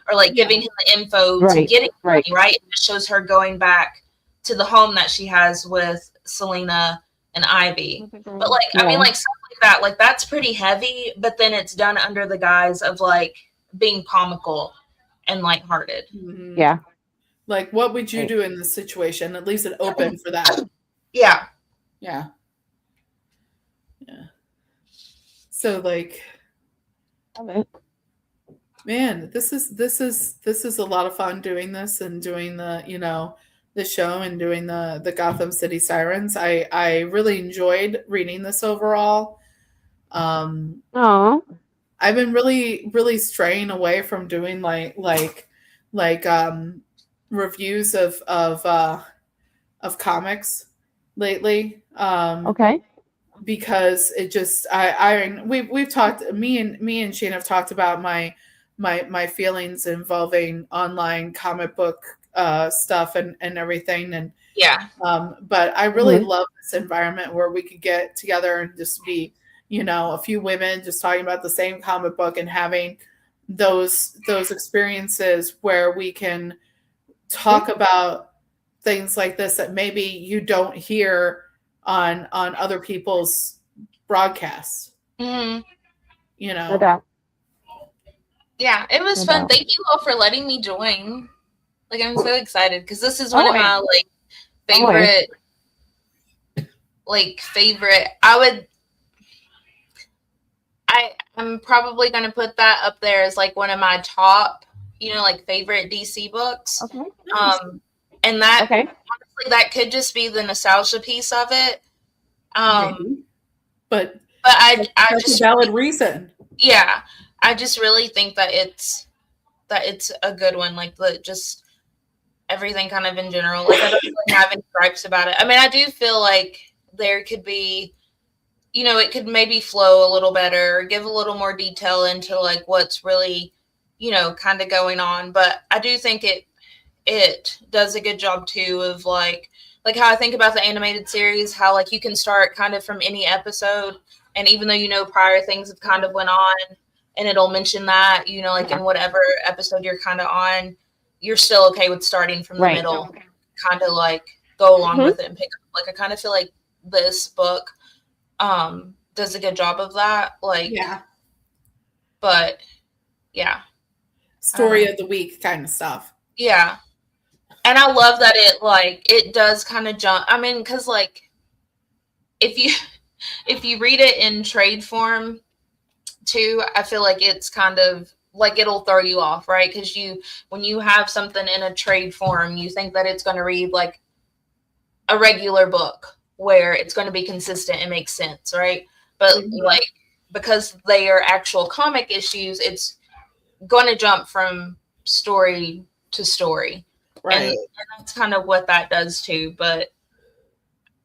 or like giving him the info to getting money, right? It just shows her going back to the home that she has with Selena and Ivy. But like I mean, like stuff like that, like that's pretty heavy, but then it's done under the guise of like being comical and lighthearted. Yeah. Like, what would you do in this situation? It leaves it open for that. Yeah. So like, man, this is a lot of fun doing this and doing the the show and doing the Gotham City Sirens. I really enjoyed reading this overall. Oh, I've been really straying away from doing like reviews of comics lately. okay. Because it just we've talked, me and Shane have talked about my feelings involving online comic book stuff and everything, and Yeah. but I really Hmm. love this environment where we could get together and just be, a few women just talking about the same comic book and having those experiences where we can talk about things like this that maybe you don't hear on other people's broadcasts. Hmm. You No know, doubt. Yeah, it was No fun. doubt. Thank you all for letting me join. Like, I'm so excited because this is one of Always. my like Always. favorite. I'm probably gonna put that up there as like one of my top, like favorite DC books. Okay. nice. And that Okay. honestly, that could just be the nostalgia piece of it. Maybe. But But I that's a just valid reason. yeah, I just really think that it's a good one. Like just everything kind of in general. Like I don't really have any gripes about it. I mean, I do feel like there could be, it could maybe flow a little better, or give a little more detail into like what's really, kind of going on. But I do think it does a good job too of like how I think about the animated series, how like you can start kind of from any episode, and even though prior things have kind of went on, and it'll mention that like in whatever episode you're kind of on, you're still okay with starting from the Right. middle, kind of like go along Hmm. with it and pick up. Like I kind of feel like this book does a good job of that. Like, Yeah. but yeah, Story of the week kind of stuff. yeah. And I love that it does kind of jump. I mean, because like if you if you read it in trade form too, I feel like it's kind of like it'll throw you off, right? Because when you have something in a trade form, you think that it's going to read like a regular book where it's going to be consistent and make sense, right? But like because they are actual comic issues, it's going to jump from story to story. Right. And that's kind of what that does too. But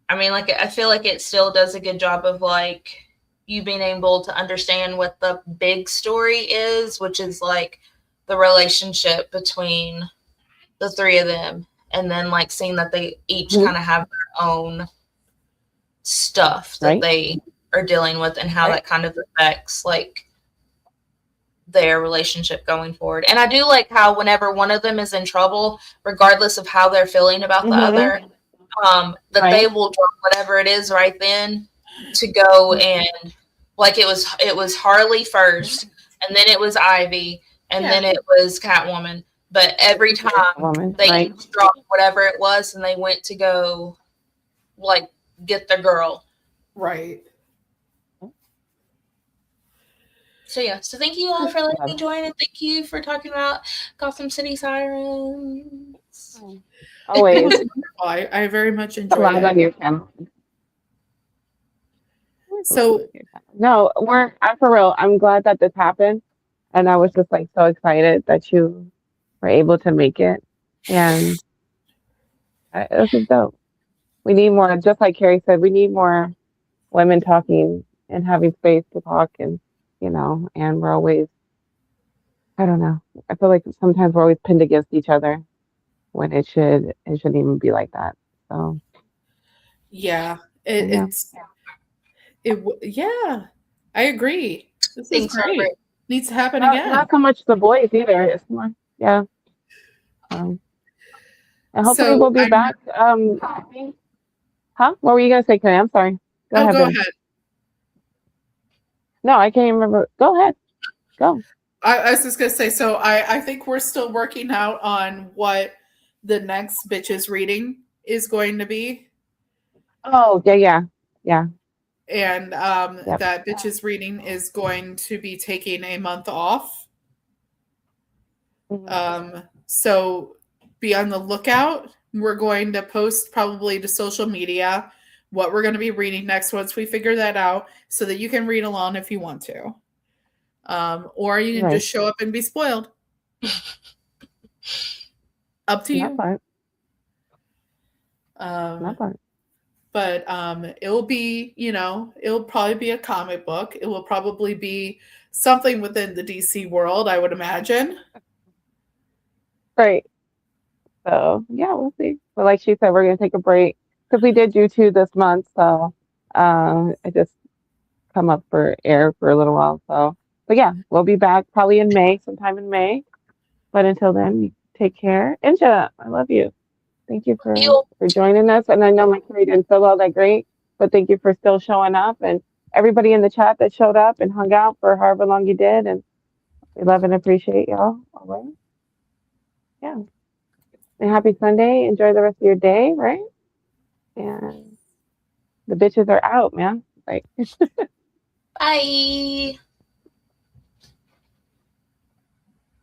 I mean, like, I feel like it still does a good job of like you being able to understand what the big story is, which is like the relationship between the three of them. And then like seeing that they each kind of have their own stuff that Right. they are dealing with, and how that kind of affects like their relationship going forward. And I do like how whenever one of them is in trouble, regardless of how they're feeling about the other, that they will drop whatever it is right then to go and like it was Harley first, and then it was Ivy, and then it was Catwoman. But every time they each dropped whatever it was, and they went to go like get the girl. Right. So yeah, so thank you all for letting me join, and thank you for talking about Gotham City Sirens. Always. I very much A enjoyed lot it. on your channel. So No, I'm for real. I'm glad that this happened. And I was just like so excited that you were able to make it. And this is dope. We need more, just like Carrie said, we need more women talking and having space to talk, and we're always, I don't know. I feel like sometimes we're always pinned against each other when it shouldn't even be like that. So yeah, yeah. yeah, I agree. This is Thanks, great. Robert. Needs to happen again. Not so much the boys either. It's more, yeah. And hopefully So we'll be back. Huh? What were you gonna say, Kay? I'm sorry. Go ahead, go babe. ahead. No, I can't remember. Go ahead. Go. I was just gonna say. So I think we're still working out on what the next bitches reading is going to be. Oh, yeah. And Yep. that bitches reading is going to be taking a month off. Mhm. So be on the lookout We're going to post probably to social media what we're going to be reading next once we figure that out, so that you can read along if you want to. Or you can Right. just show up and be spoiled. Up to That you. part. Um, That part. but it'll be, it'll probably be a comic book. It will probably be something within the DC world, I would imagine. Right. So yeah, we'll see. But like she said, we're gonna take a break because we did do two this month. So I just come up for air for a little while. So, but yeah, we'll be back probably in May, sometime in May. But until then, you take care. Inja, I love you. Thank you You for joining us. And I know my Carrie didn't feel all that great, but thank you for still showing up and everybody in the chat that showed up and hung out for however long you did. And we love and appreciate y'all. All right. Yeah. And happy Sunday. Enjoy the rest of your day, right? And the bitches are out, man. Like bye.